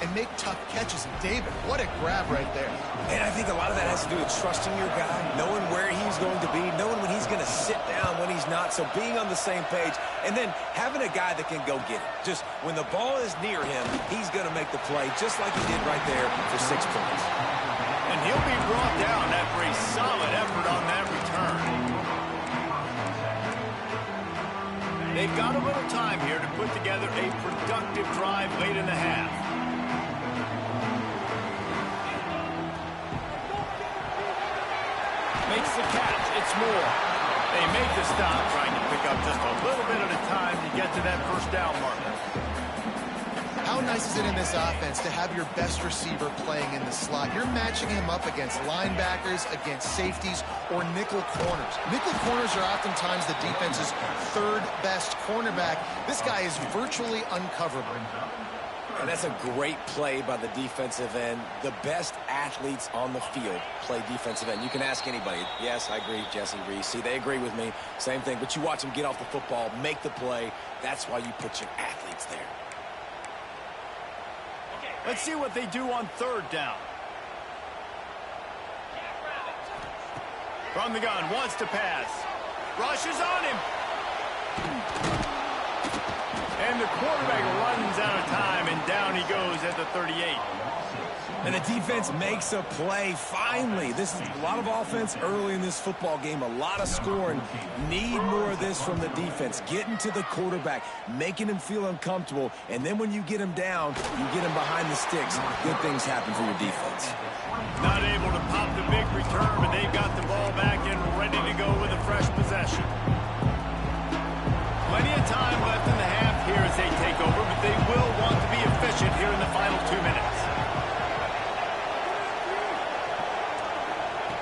and make tough catches. And David, what a grab right there. And I think a lot of that has to do with trusting your guy, knowing where he's going to be, knowing when he's going to sit down, when he's not. So being on the same page, and then having a guy that can go get it. Just when the ball is near him, he's going to make the play just like he did right there for 6 points. And he'll be brought down after a solid effort on that return. They've got a little time here to put together a productive drive late in the half. Makes the catch. It's Moore. They make the stop, trying to pick up just a little bit at a time to get to that 1st down marker. How nice is it in this offense to have your best receiver playing in the slot? You're matching him up against linebackers, against safeties, or nickel corners. Nickel corners are oftentimes the defense's 3rd best cornerback. This guy is virtually uncoverable. And that's a great play by the defensive end. The best athletes on the field play defensive end. You can ask anybody. Yes, I agree, Jesse Reese. See, they agree with me. Same thing. But you watch them get off the football, make the play. That's why you put your athletes there. Let's see what they do on third down. From the gun, wants to pass. Rushes on him. And the quarterback runs out of time, and down he goes at the 38. And the defense makes a play, finally. This is a lot of offense early in this football game, a lot of scoring. Need more of this from the defense. Getting to the quarterback, making him feel uncomfortable, and then when you get him down, you get him behind the sticks. Good things happen for your defense. Not able to pop the big return, but they've got the ball back and ready to go with a fresh possession. Plenty of time left in the half here as they take over, but they will want to be efficient here in the final 2 minutes.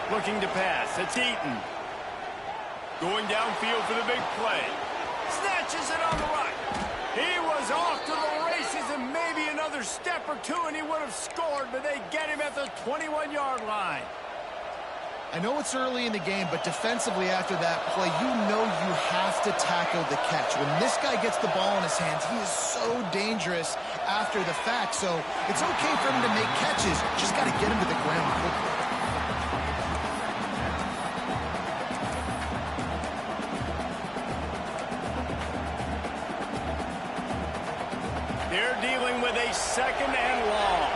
Looking to pass. It's Eaton. Going downfield for the big play. Snatches it on the right. He was off to the races and maybe another step or two and he would have scored, but they get him at the 21-yard line. I know it's early in the game, but defensively after that play, you know you have to tackle the catch. When this guy gets the ball in his hands, he is so dangerous after the fact. So it's okay for him to make catches. Just got to get him to the ground quickly. They're dealing with a second and long.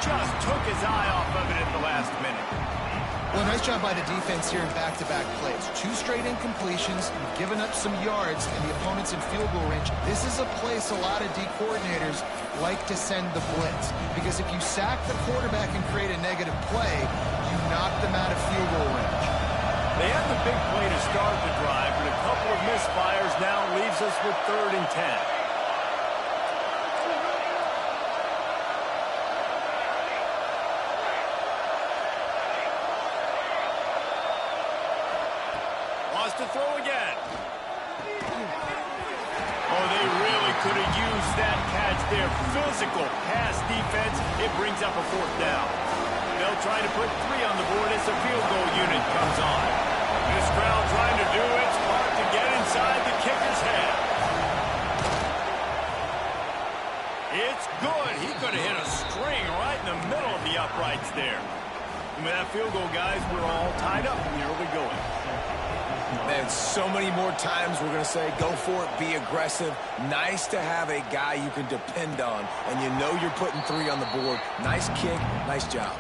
Just took his eye off of it at the last minute. Well, nice job by the defense here in back-to-back plays. 2 straight incompletions, giving up some yards, and the opponent's in field goal range. This is a place a lot of D coordinators like to send the blitz, because if you sack the quarterback and create a negative play, you knock them out of field goal range. They had the big play to start the drive, but a couple of misfires now leaves us with 3rd and 10. To throw again. Oh, they really could have used that catch there. Physical pass defense. It brings up a 4th down. They'll try to put 3 on the board as the field goal unit comes on. This crowd trying to do its part to get inside the kicker's head. It's good. He could have hit a string right in the middle of the uprights there. And with that field goal, guys, we're all tied up in the early going. Man, so many more times we're going to say, go for it, be aggressive. Nice to have a guy you can depend on, and you know you're putting 3 on the board. Nice kick, nice job.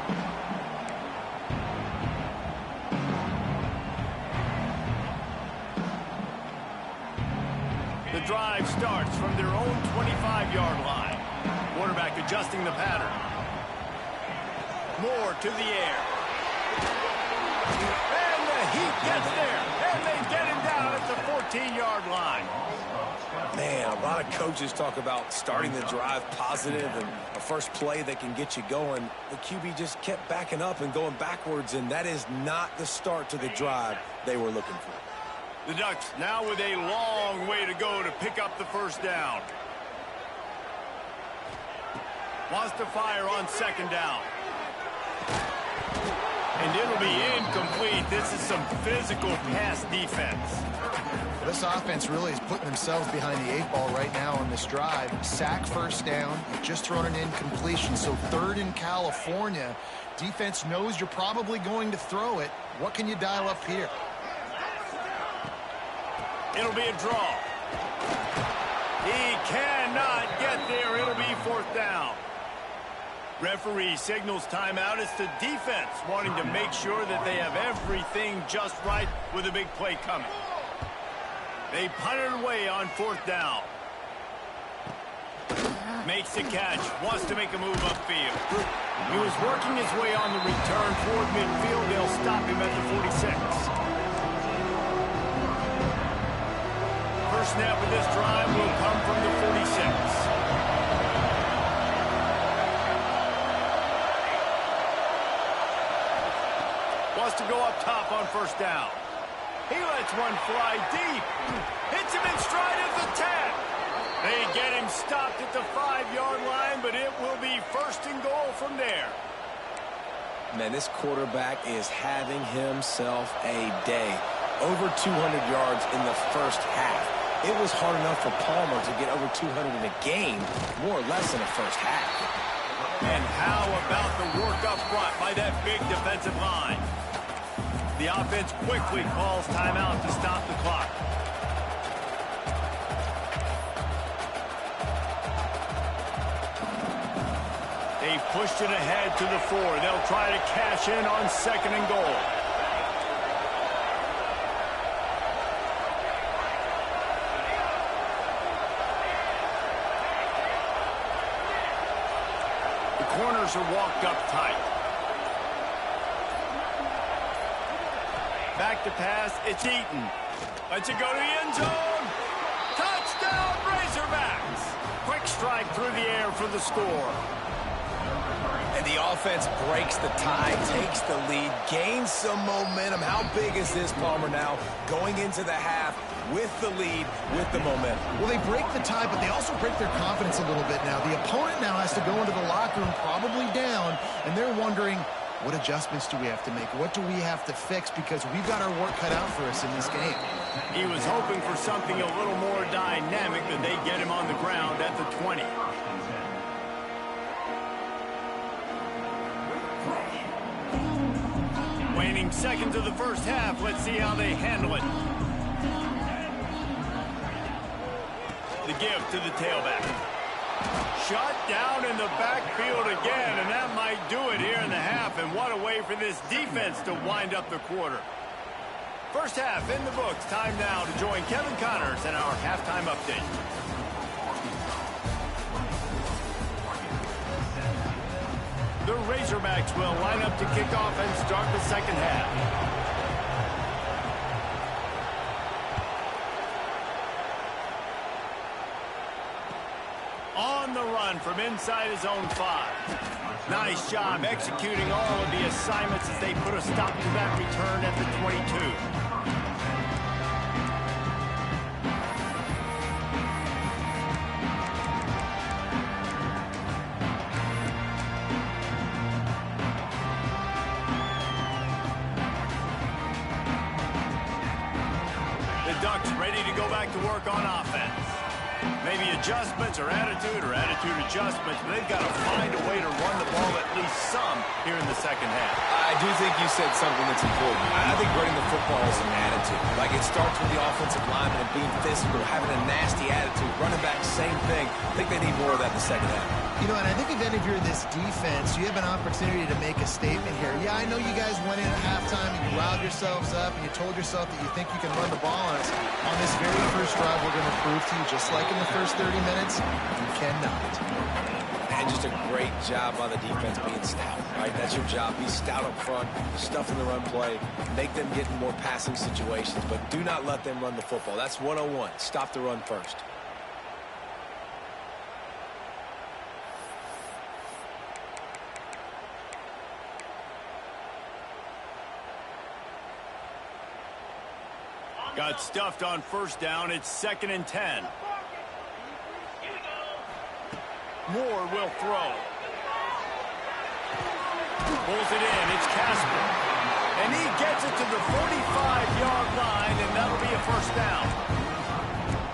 The drive starts from their own 25-yard line. Quarterback adjusting the pattern. Moore to the air. And the heat gets there. And they get him down at the 14-yard line. Man, a lot of coaches talk about starting the drive positive and a first play that can get you going. The QB just kept backing up and going backwards, and that is not the start to the drive they were looking for. The Ducks now with a long way to go to pick up the 1st down. Wants to fire on 2nd down. And it'll be incomplete. This is some physical pass defense. This offense really is putting themselves behind the 8 ball right now on this drive. Sack 1st down, just thrown an incompletion. So 3rd in California. Defense knows you're probably going to throw it. What can you dial up here? It'll be a draw. He cannot get there. It'll be 4th down. Referee signals timeout. It's the defense wanting to make sure that they have everything just right with a big play coming. They punt it away on 4th down. Makes the catch. Wants to make a move upfield. He was working his way on the return toward midfield. They'll stop him at the 46. First snap of this drive will come from the 46. Wants to go up top on 1st down. He lets one fly deep. Hits him in stride at the 10. They get him stopped at the 5-yard line, but it will be 1st and goal from there. Man, this quarterback is having himself a day. Over 200 yards in the first half. It was hard enough for Palmer to get over 200 in a game, more or less in the first half. And how about the work up front by that big defensive line? The offense quickly calls timeout to stop the clock. They pushed it ahead to the 4. They'll try to cash in on 2nd and goal. The corners are walked up tight. Back to pass. It's Eaton. Lets it go to the end zone. Touchdown, Razorbacks. Quick strike through the air for the score. And the offense breaks the tie, takes the lead, gains some momentum. How big is this, Palmer, now? Going into the half with the lead, with the momentum. Well, they break the tie, but they also break their confidence a little bit now. The opponent now has to go into the locker room probably down, and they're wondering, what adjustments do we have to make? What do we have to fix? Because we've got our work cut out for us in this game. He was hoping for something a little more dynamic, but they get him on the ground at the 20. Waning seconds of the first half. Let's see how they handle it. The give to the tailback. Shot down in the backfield again, and that might do it here in the half. And what a way for this defense to wind up the quarter. First half in the books. Time now to join Kevin Connors in our halftime update. The Razorbacks will line up to kick off and start the second half. On the run from inside his own 5. Nice job executing all of the assignments as they put a stop to that return at the 22. The Ducks ready to go back to work on offense. Maybe adjustments or attitude adjustments, but they've got to find a way to run the ball at least some here in the second half. I do think you said something that's important. I think running the football is an attitude. Like, it starts with the offensive lineman and being physical, having a nasty attitude. Running back, same thing. I think they need more of that in the second half. You know, and I think again, if you're this defense, you have an opportunity to make a statement here. Yeah, I know you guys went in at halftime and you riled yourselves up and you told yourself that you think you can run the ball on us. On this very first drive, we're going to prove to you, just like in the first 30 minutes, you cannot. And just a great job by the defense being stout, right? That's your job. Be stout up front, stuff in the run play, make them get in more passing situations, but do not let them run the football. That's 101. Stop the run first. Got stuffed on first down. It's 2nd and 10. Moore will throw. Pulls it in. It's Casper. And he gets it to the 45-yard line, and that'll be a first down.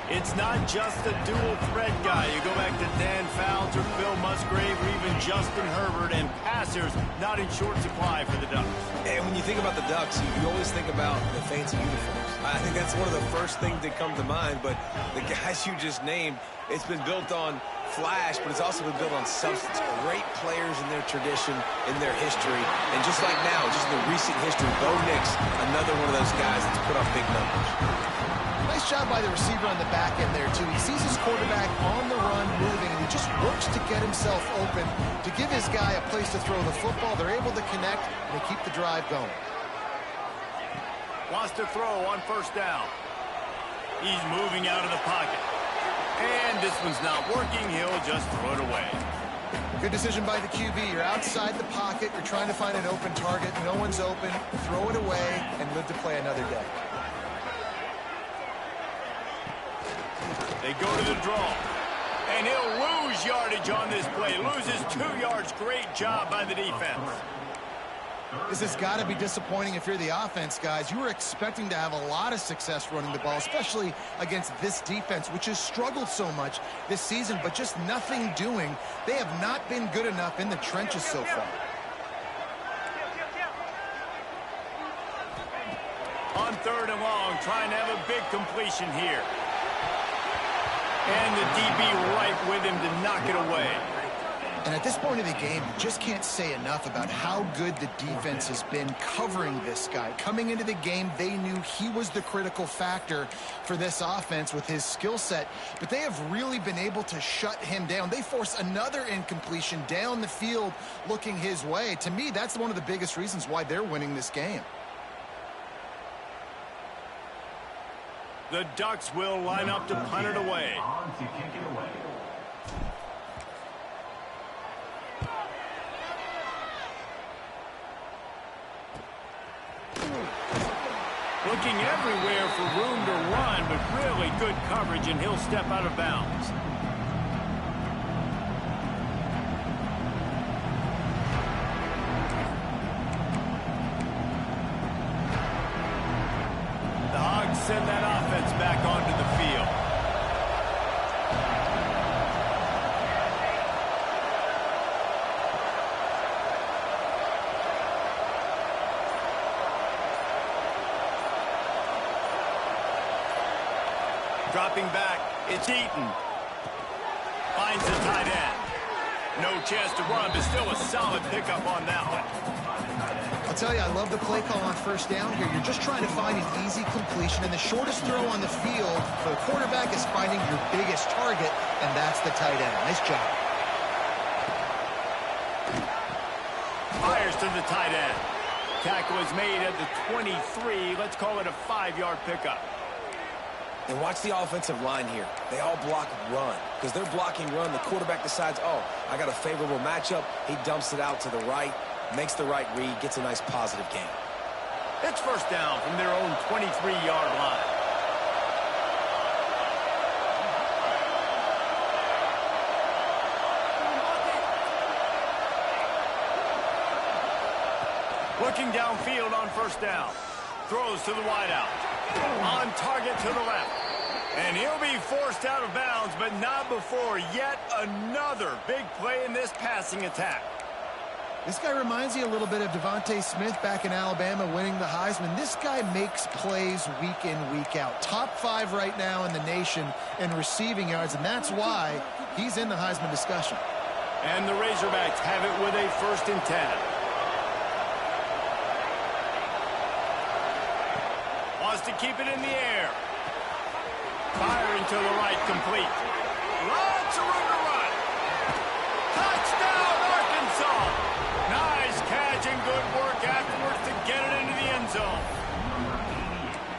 It's not just a dual threat guy. You go back to Dan Fouts or Phil Musgrave or even Justin Herbert, and passers not in short supply for the Ducks. And when you think about the Ducks, you always think about the fancy uniforms. I think that's one of the first things that come to mind, but the guys you just named, it's been built on flash, but it's also been built on substance. Great players in their tradition, in their history, and just like now, just in the recent history, Bo Nix, another one of those guys that's put up big numbers. Nice job by the receiver on the back end there, too. He sees his quarterback on the run moving, and he just works to get himself open to give his guy a place to throw the football. They're able to connect, and they keep the drive going. Wants to throw on first down. He's moving out of the pocket. And this one's not working. He'll just throw it away. Good decision by the QB. You're outside the pocket. You're trying to find an open target. No one's open. Throw it away and live to play another day. They go to the draw. And he'll lose yardage on this play. Loses 2 yards. Great job by the defense. This has got to be disappointing if you're the offense, guys. You were expecting to have a lot of success running the ball, especially against this defense, which has struggled so much this season, but just nothing doing. They have not been good enough in the trenches so far. On 3rd and long, trying to have a big completion here. And the DB right with him to knock it away. And at this point of the game, you just can't say enough about how good the defense has been covering this guy. Coming into the game, they knew he was the critical factor for this offense with his skill set, but they have really been able to shut him down. They force another incompletion down the field looking his way. To me, that's one of the biggest reasons why they're winning this game. The Ducks will line up to punt it away. Looking everywhere for room to run, but really good coverage, and he'll step out of bounds. The Hogs send that offense back onto the field. Dropping back, it's Eaton. Finds the tight end. No chance to run, but still a solid pickup on that one. I'll tell you, I love the play call on 1st down here. You're just trying to find an easy completion, and the shortest throw on the field for the quarterback is finding your biggest target, and that's the tight end. Nice job. Fires to the tight end. Tackle is made at the 23. Let's call it a 5-yard pickup. And watch the offensive line here. They all block run. Because they're blocking run, the quarterback decides, oh, I got a favorable matchup. He dumps it out to the right, makes the right read, gets a nice positive gain. It's 1st down from their own 23-yard line. Looking downfield on 1st down. Throws to the wideout. On target to the left. And he'll be forced out of bounds, but not before yet another big play in this passing attack. This guy reminds you a little bit of Devontae Smith back in Alabama winning the Heisman. This guy makes plays week in, week out. Top 5 right now in the nation in receiving yards, and that's why he's in the Heisman discussion. And the Razorbacks have it with a 1st and 10. Wants to keep it in the air. Firing to the right, complete. Lots of room to run. Touchdown, Arkansas. Nice catch and good work afterwards to get it into the end zone.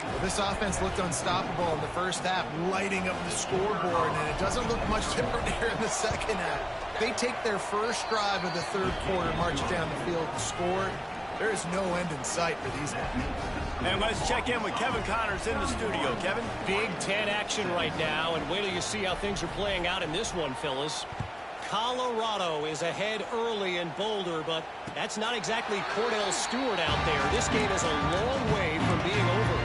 Well, this offense looked unstoppable in the 1st half, lighting up the scoreboard, and it doesn't look much different here in the 2nd half. They take their first drive of the 3rd quarter, march down the field, and score. There is no end in sight for these men. And let's check in with Kevin Connors in the studio. Kevin? Big Ten action right now, and wait till you see how things are playing out in this one, Phyllis. Colorado is ahead early in Boulder, but that's not exactly Cordell Stewart out there. This game is a long way from being over.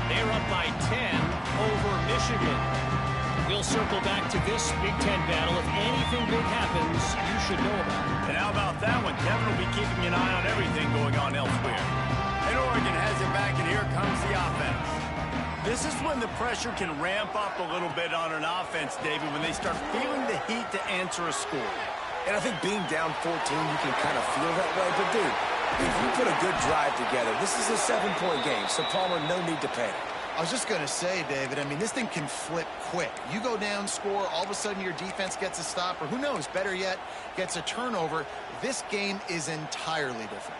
They're up by 10 over Michigan. We'll circle back to this Big Ten battle. If anything big happens, you should know about it. And how about that one? Kevin will be keeping an eye on everything going on elsewhere. And Oregon has it back, and here comes the offense. This is when the pressure can ramp up a little bit on an offense, David, when they start feeling the heat to answer a score. And I think being down 14, you can kind of feel that way. But, dude, if you put a good drive together, this is a 7-point game, so Palmer, no need to panic. I was just going to say, David, I mean, this thing can flip quick. You go down, score, all of a sudden your defense gets a stop, or who knows, better yet, gets a turnover. This game is entirely different.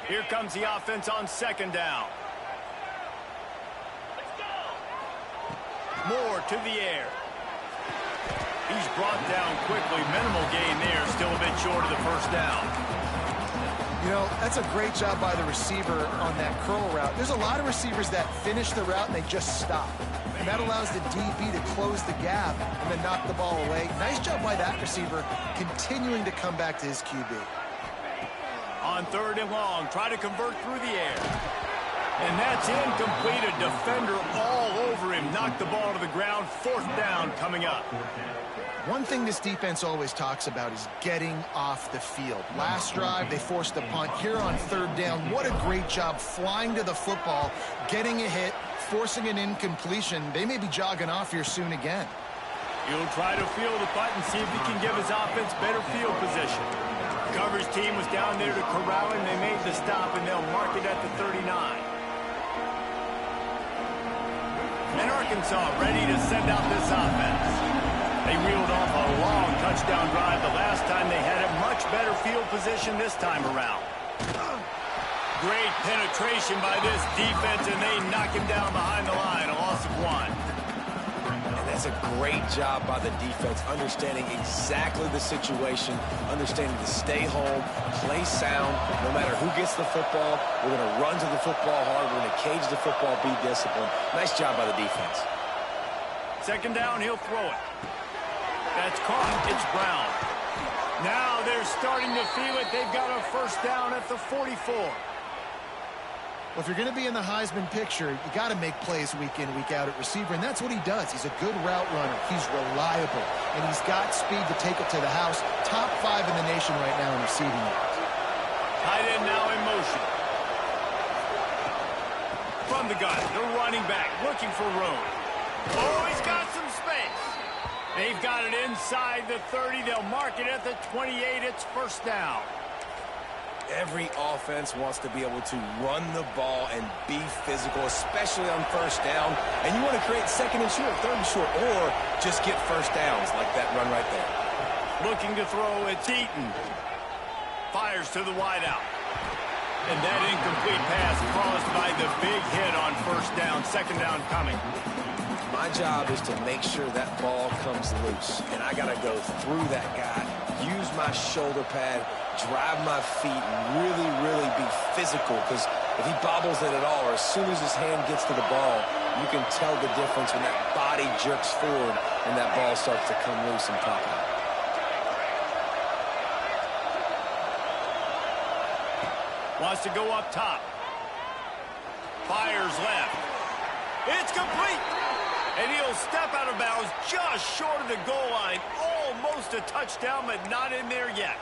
Here comes the offense on 2nd down. Moore to the air. He's brought down quickly. Minimal gain there. Still a bit short of the 1st down. You know, that's a great job by the receiver on that curl route. There's a lot of receivers that finish the route and they just stop. And that allows the DB to close the gap and then knock the ball away. Nice job by that receiver continuing to come back to his QB. On 3rd and long, try to convert through the air. And that's incomplete. A defender all over him. Knocked the ball to the ground. 4th down coming up. One thing this defense always talks about is getting off the field. Last drive, they forced a punt. Here on 3rd down, what a great job flying to the football, getting a hit, forcing an incompletion. They may be jogging off here soon again. He'll try to field the punt and see if he can give his offense better field position. Coverage team was down there to corral him. They made the stop, and they'll mark it at the 39. And Arkansas ready to send out this offense. They reeled off a long touchdown drive the last time. They had a much better field position this time around. Great penetration by this defense, and they knock him down behind the line. A loss of 1. And that's a great job by the defense, understanding exactly the situation, understanding to stay home, play sound. No matter who gets the football, we're going to run to the football hard. We're going to cage the football, be disciplined. Nice job by the defense. 2nd down, he'll throw it. That's caught. It's Brown. Now they're starting to feel it. They've got a 1st down at the 44. Well, if you're going to be in the Heisman picture, you got to make plays week in, week out at receiver, and that's what he does. He's a good route runner. He's reliable, and he's got speed to take it to the house. Top 5 in the nation right now in receiving yards. Tight end now in motion. From the gun, the running back looking for room. Oh, he's got some space. They've got it inside the 30. They'll mark it at the 28. It's 1st down. Every offense wants to be able to run the ball and be physical, especially on 1st down. And you want to create 2nd and short, 3rd and short, or just get 1st downs like that run right there. Looking to throw, it's Eaton. Fires to the wideout. And that incomplete pass caused by the big hit on 1st down. 2nd down coming. My job is to make sure that ball comes loose, and I got to go through that guy, use my shoulder pad, drive my feet, and really, really be physical, because if he bobbles it at all, or as soon as his hand gets to the ball, you can tell the difference when that body jerks forward and that ball starts to come loose and pop out. Wants to go up top. Fires left. It's complete. And he'll step out of bounds just short of the goal line. Almost a touchdown, but not in there yet.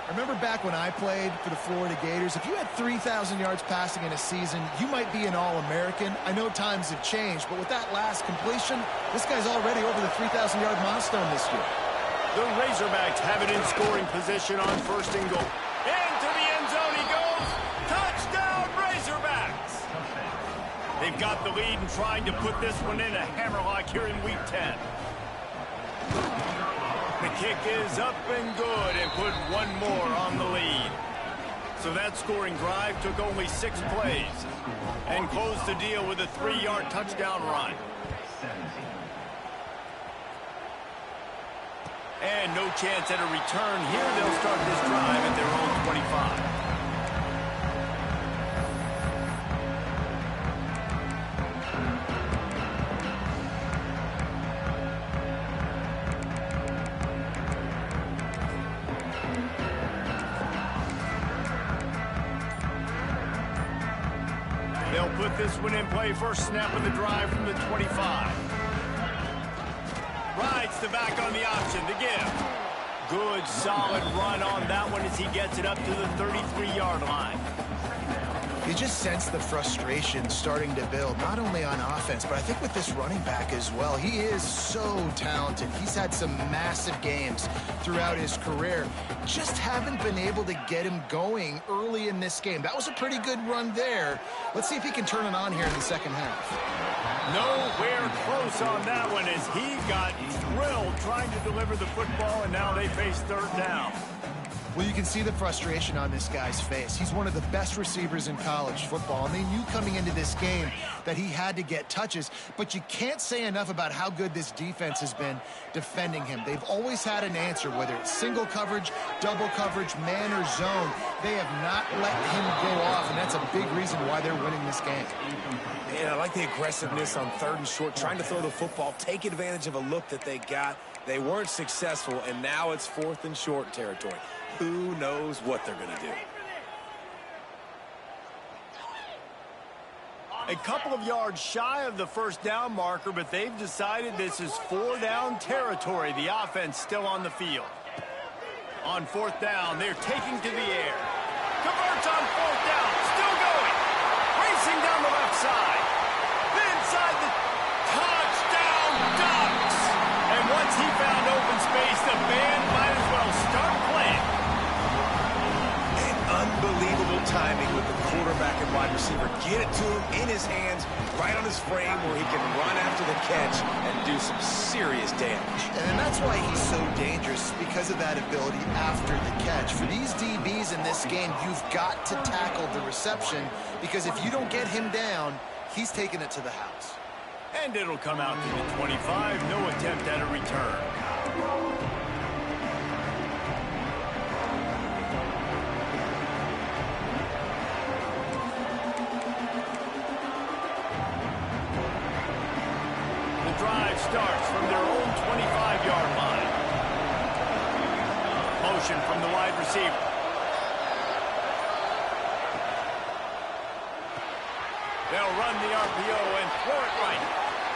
Remember back when I played for the Florida Gators, if you had 3,000 yards passing in a season, you might be an All-American. I know times have changed, but with that last completion, this guy's already over the 3,000-yard milestone this year. The Razorbacks have it in scoring position on 1st and goal. Into the end zone he goes. Touchdown, Razorbacks! They've got the lead and trying to put this one in a hammerlock here in Week 10. The kick is up and good and put one more on the lead. So that scoring drive took only 6 plays and closed the deal with a 3-yard touchdown run. And no chance at a return here. They'll start this drive at their own 25. They'll put this one in play. First snap of the drive from the 25. Rides the back on the option to give. Good, solid run on that one as he gets it up to the 33-yard line. You just sense the frustration starting to build, not only on offense, but I think with this running back as well. He is so talented. He's had some massive games throughout his career. Just haven't been able to get him going early in this game. That was a pretty good run there. Let's see if he can turn it on here in the second half. Nowhere close on that one as he got drilled trying to deliver the football, and now they face 3rd down. Well, you can see the frustration on this guy's face. He's one of the best receivers in college football, and they knew coming into this game that he had to get touches, but you can't say enough about how good this defense has been defending him. They've always had an answer, whether it's single coverage, double coverage, man or zone. They have not let him go off, and that's a big reason why they're winning this game. And I like the aggressiveness on 3rd and short, trying to throw the football, take advantage of a look that they got. They weren't successful, and now it's 4th and short territory. Who knows what they're going to do? A couple of yards shy of the first down marker, but they've decided this is 4-down territory. The offense still on the field. On 4th down, they're taking to the air. Converts on 4th down, still going. Racing down the left side. Inside the touchdown Ducks. And once he found open space, the band might as well start playing. Unbelievable timing with the quarterback and wide receiver. Get it to him in his hands, right on his frame where he can run after the catch and do some serious damage. And that's why he's so dangerous, because of that ability after the catch. For these DBs in this game, you've got to tackle the reception, because if you don't get him down, he's taking it to the house. And it'll come out to the 25. No attempt at a return. Drive starts from their own 25-yard line. Motion from the wide receiver. They'll run the RPO and throw it right.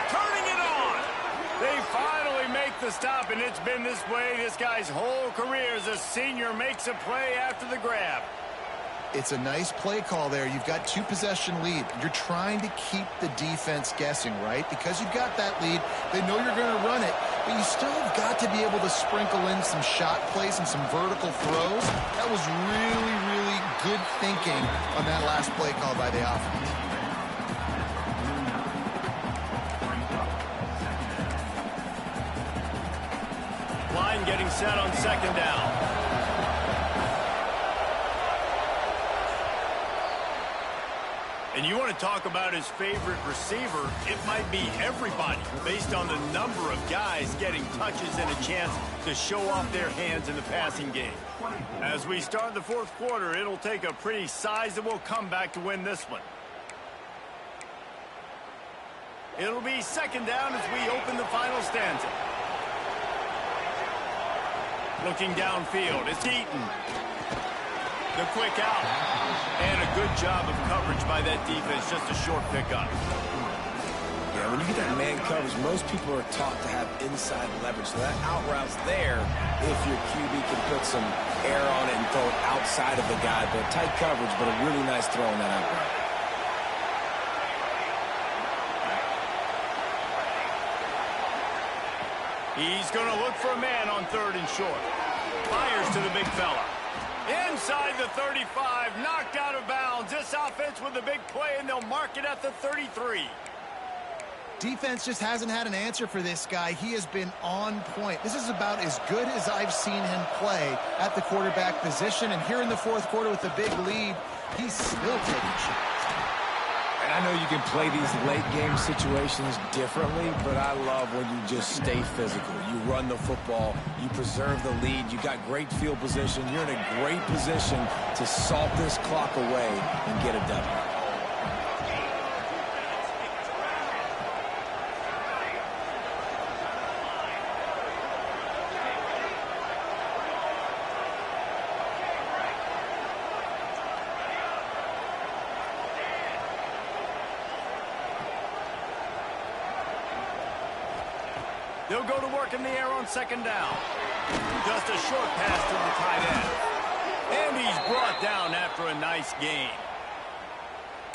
Turning it on. They finally make the stop, and it's been this way this guy's whole career as a senior. Makes a play after the grab. It's a nice play call there. You've got 2-possession lead. You're trying to keep the defense guessing, right? Because you've got that lead, they know you're going to run it, but you still have got to be able to sprinkle in some shot plays and some vertical throws. That was really, really good thinking on that last play call by the offense. Line getting set on 2nd down. And you want to talk about his favorite receiver, it might be everybody, based on the number of guys getting touches and a chance to show off their hands in the passing game. As we start the 4th quarter, it'll take a pretty sizable comeback to win this one. It'll be 2nd down as we open the final stanza. Looking downfield, it's Eaton. The quick out. And a good job of coverage by that defense. Just a short pickup. Yeah, when you get that man coverage, most people are taught to have inside leverage. So that out route's there if your QB can put some air on it and throw it outside of the guy. But tight coverage, but a really nice throw on that out route. He's going to look for a man on 3rd and short. Fires to the big fella. Inside the 35, knocked out of bounds. This offense with a big play, and they'll mark it at the 33. Defense just hasn't had an answer for this guy. He has been on point. This is about as good as I've seen him play at the quarterback position. And here in the 4th quarter with a big lead, he's still taking shots. And I know you can play these late-game situations differently, but I love when you just stay physical. You run the football, you preserve the lead, you got great field position, you're in a great position to salt this clock away and get a W. They'll go to work in the air on 2nd down. Just a short pass to the tight end. And he's brought down after a nice gain.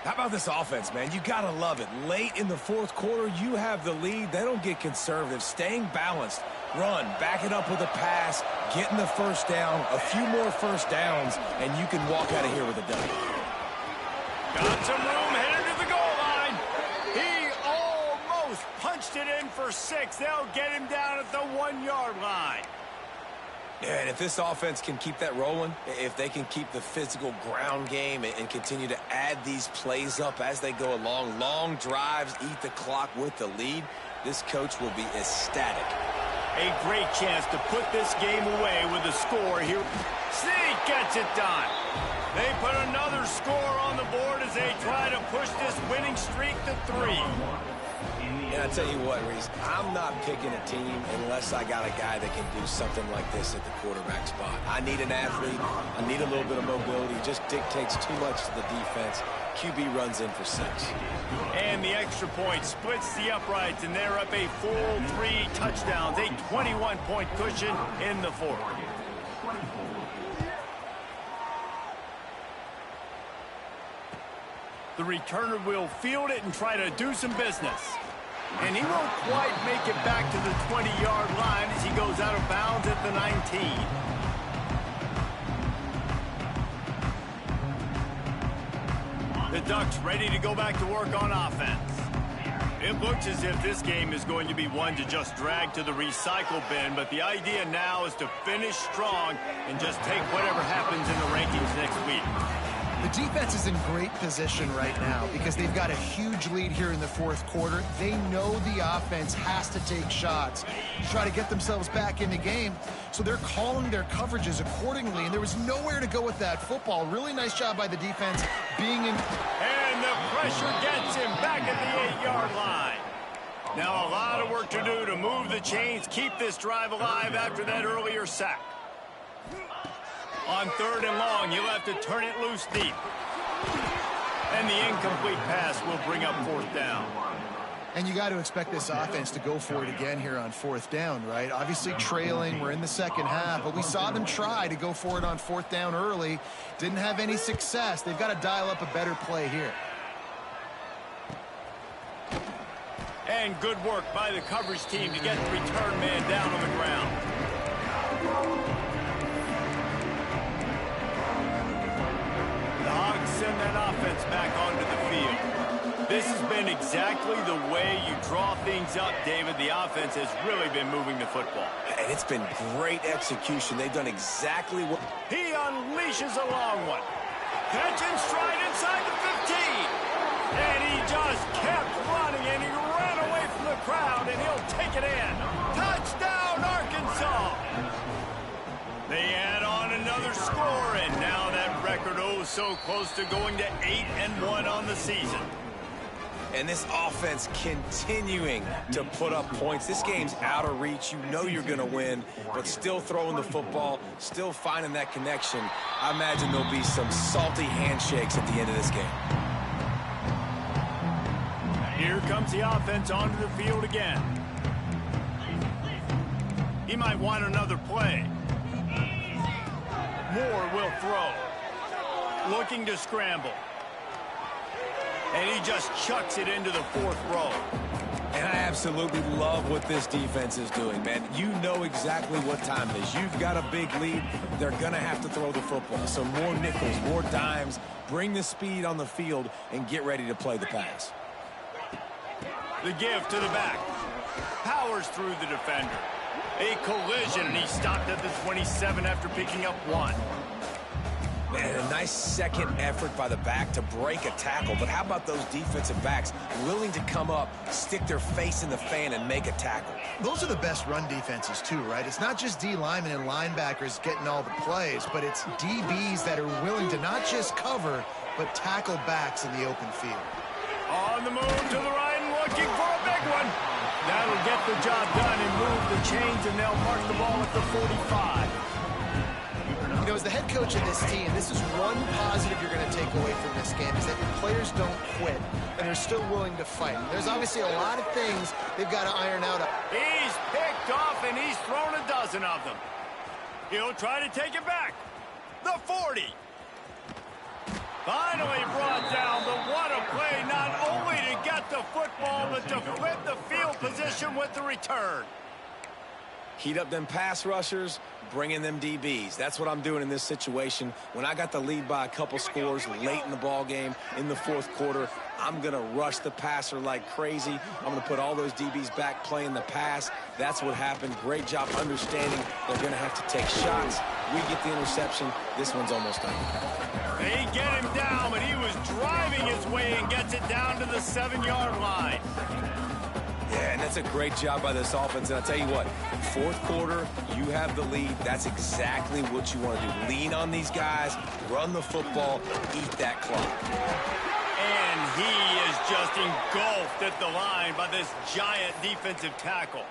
How about this offense, man? You got to love it. Late in the 4th quarter, you have the lead. They don't get conservative. Staying balanced. Run, back it up with a pass, getting the 1st down, a few more 1st downs, and you can walk out of here with a W. Got some room, headed to the goal line. He punched it in for 6. They'll get him down at the 1-yard line. Yeah, and if this offense can keep that rolling, if they can keep the physical ground game and continue to add these plays up as they go along, long drives, eat the clock with the lead, this coach will be ecstatic. A great chance to put this game away with a score here. Sneak gets it done. They put another score on the board as they try to push this winning streak to 3. And I tell you what, Reese, I'm not picking a team unless I got a guy that can do something like this at the quarterback spot. I need an athlete. I need a little bit of mobility. Just dictates too much to the defense. QB runs in for 6. And the extra point splits the uprights, and they're up a full 3 touchdowns, a 21-point cushion in the 4th. The returner will field it and try to do some business. And he won't quite make it back to the 20-yard line as he goes out of bounds at the 19. The Ducks ready to go back to work on offense. It looks as if this game is going to be one to just drag to the recycle bin, but the idea now is to finish strong and just take whatever happens in the rankings next week. The defense is in great position right now because they've got a huge lead here in the 4th quarter. They know the offense has to take shots to try to get themselves back in the game. So they're calling their coverages accordingly, and there was nowhere to go with that football. Really nice job by the defense being in. And the pressure gets him back at the 8-yard line. Now a lot of work to do to move the chains, keep this drive alive after that earlier sack. On 3rd and long, you'll have to turn it loose deep. And the incomplete pass will bring up 4th down. And you got to expect this offense to go for it again here on 4th down, right? Obviously trailing, we're in the 2nd half, but we saw them try to go for it on 4th down early. Didn't have any success. They've got to dial up a better play here. And good work by the coverage team to get the return man down on the ground. Send that offense back onto the field. This has been exactly the way you draw things up, David. The offense has really been moving the football. And it's been great execution. They've done exactly what... He unleashes a long one. Catch and stride inside the 15. And he just kept running, and he ran away from the crowd, and he'll take it in. Touchdown, Arkansas! They add on another score, and now that record so close to going to 8-1 on the season. And this offense continuing to put up points. This game's out of reach. You know you're going to win, but still throwing the football, still finding that connection. I imagine there'll be some salty handshakes at the end of this game. Here comes the offense onto the field again. He might want another play. Moore will throw. Looking to scramble. And he just chucks it into the 4th row. And I absolutely love what this defense is doing, man. You know exactly what time it is. You've got a big lead. They're going to have to throw the football. So more nickels, more dimes. Bring the speed on the field and get ready to play the pass. The give to the back. Powers through the defender. A collision, and he stopped at the 27 after picking up 1. Man, a nice second effort by the back to break a tackle. But how about those defensive backs willing to come up, stick their face in the fan, and make a tackle? Those are the best run defenses, too, right? It's not just D linemen and linebackers getting all the plays, but it's DBs that are willing to not just cover, but tackle backs in the open field. On the move to the right and looking for a big one. That'll get the job done and move the chains, and they'll mark the ball at the 45. You know, as the head coach of this team, this is one positive you're going to take away from this game, is that the players don't quit and are still willing to fight. There's obviously a lot of things they've got to iron out. He's picked off, and he's thrown a dozen of them. He'll try to take it back. The 40. Finally brought down, but what a play, not only to get the football, but to flip the field position with the return. Heat up them pass rushers, bring in them DBs. That's what I'm doing in this situation. When I got the lead by a couple scores late in the ball game, in the fourth quarter, I'm going to rush the passer like crazy. I'm going to put all those DBs back playing the pass. That's what happened. Great job understanding they're going to have to take shots. We get the interception. This one's almost done. They get him down, but he was driving his way and gets it down to the 7-yard line. Yeah, and that's a great job by this offense. And I'll tell you what, fourth quarter, you have the lead. That's exactly what you want to do. Lean on these guys, run the football, eat that clock. And he is just engulfed at the line by this giant defensive tackle.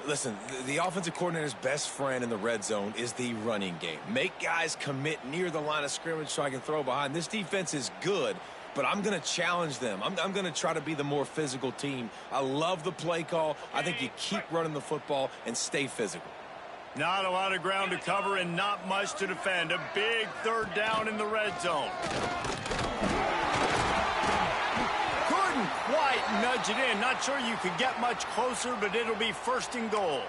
Listen, the offensive coordinator's best friend in the red zone is the running game. Make guys commit near the line of scrimmage so I can throw behind. This defense is good, but I'm going to challenge them. I'm going to try to be the more physical team. I love the play call. I think you keep running the football and stay physical. Not a lot of ground to cover and not much to defend. A big third down in the red zone. Couldn't quite nudge it in. Not sure you could get much closer, but it'll be 1st and goal.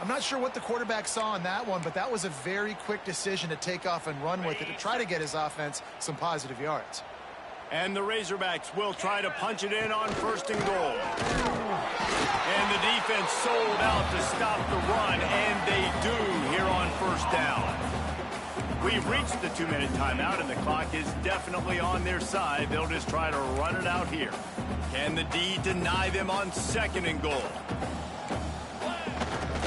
I'm not sure what the quarterback saw on that one, but that was a very quick decision to take off and run with it to try to get his offense some positive yards. And the Razorbacks will try to punch it in on 1st and goal. And the defense sold out to stop the run, and they do here on 1st down. We've reached the 2-minute timeout, and the clock is definitely on their side. They'll just try to run it out here. Can the D deny them on 2nd and goal?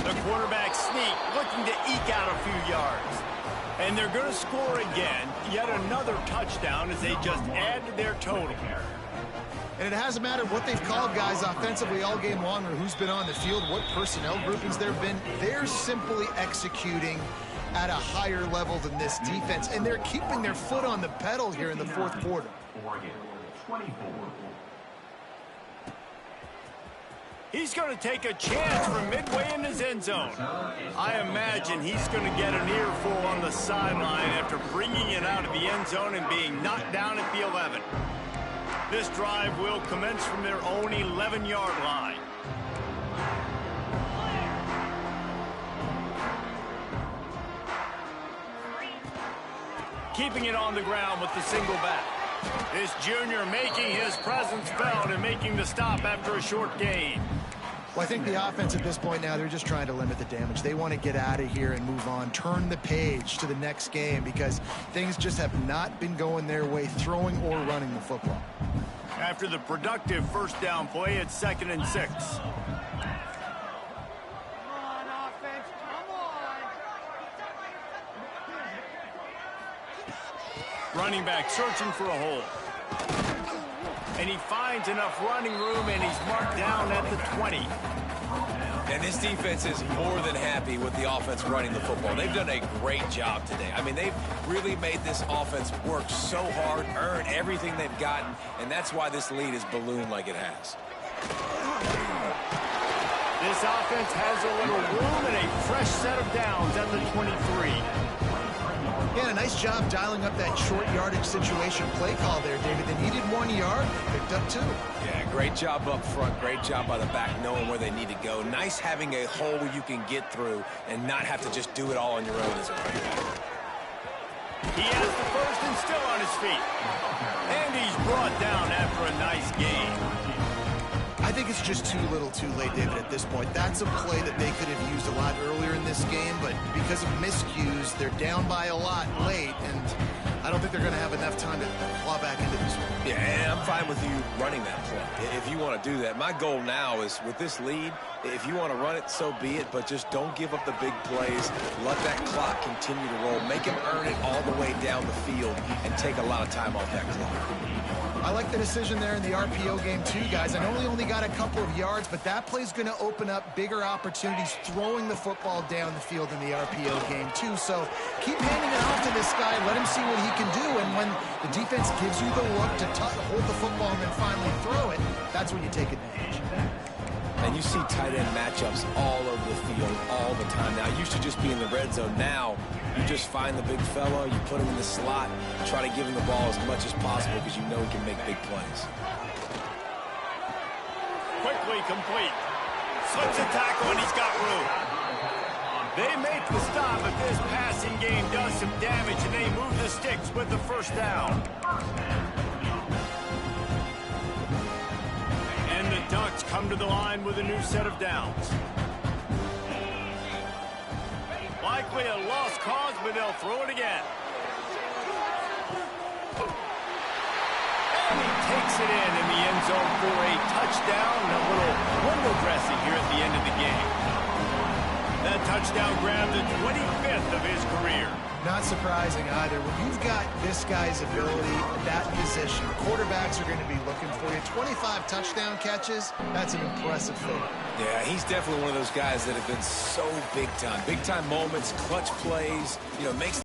The quarterback sneak, looking to eke out a few yards. And they're going to score again. Yet another touchdown as they just add to their total. And it hasn't mattered what they've called guys offensively all game long or who's been on the field, what personnel groupings there have been. They're simply executing at a higher level than this defense. And they're keeping their foot on the pedal here in the fourth quarter. He's going to take a chance from midway in his end zone. I imagine he's going to get an earful on the sideline after bringing it out of the end zone and being knocked down at the 11. This drive will commence from their own 11-yard line. Keeping it on the ground with the single back. This junior making his presence felt and making the stop after a short gain. Well, I think the offense at this point now, they're just trying to limit the damage. They want to get out of here and move on, turn the page to the next game because things just have not been going their way, throwing or running the football. After the productive 1st down play, it's 2nd and 6. Running back searching for a hole. And he finds enough running room, and he's marked down at the 20. And this defense is more than happy with the offense running the football. They've done a great job today. I mean, they've really made this offense work so hard, earn everything they've gotten, and that's why this lead is ballooned like it has. This offense has a little room and a fresh set of downs at the 23. Yeah, a nice job dialing up that short yardage situation play call there, David. They needed 1 yard, picked up 2. Yeah, great job up front. Great job by the back knowing where they need to go. Nice having a hole where you can get through and not have to just do it all on your own as a running back. He has the 1st and still on his feet. And he's brought down after a nice gain. I think it's just too little too late, David, at this point. That's a play that they could have used a lot earlier in this game, but because of miscues, they're down by a lot late, and I don't think they're going to have enough time to claw back into this one. Yeah, and I'm fine with you running that play if you want to do that. My goal now is with this lead, if you want to run it, so be it, but just don't give up the big plays. Let that clock continue to roll. Make him earn it all the way down the field and take a lot of time off that clock. I like the decision there in the RPO game too, guys. I know he only got a couple of yards, but that play's going to open up bigger opportunities throwing the football down the field in the RPO game too. So keep handing it off to this guy. Let him see what he can do. And when the defense gives you the look to hold the football and then finally throw it, that's when you take advantage. And you see tight end matchups all over the field all the time. Now, it used to just be in the red zone. Now, you just find the big fella, you put him in the slot, try to give him the ball as much as possible because you know he can make big plays. Quickly complete. Slips a tackle, and he's got room. They make the stop, but this passing game does some damage, and they move the sticks with the first down. And the Ducks come to the line with a new set of downs. Likely a lost cause, but they'll throw it again. And he takes it in the end zone for a touchdown and a little window dressing here at the end of the game. That touchdown grabbed the 25th of his career. Not surprising either. When you've got this guy's ability, that position, quarterbacks are going to be looking for you. 25 touchdown catches, that's an impressive thing. Yeah, he's definitely one of those guys that have been so big time. Big time moments, clutch plays, makes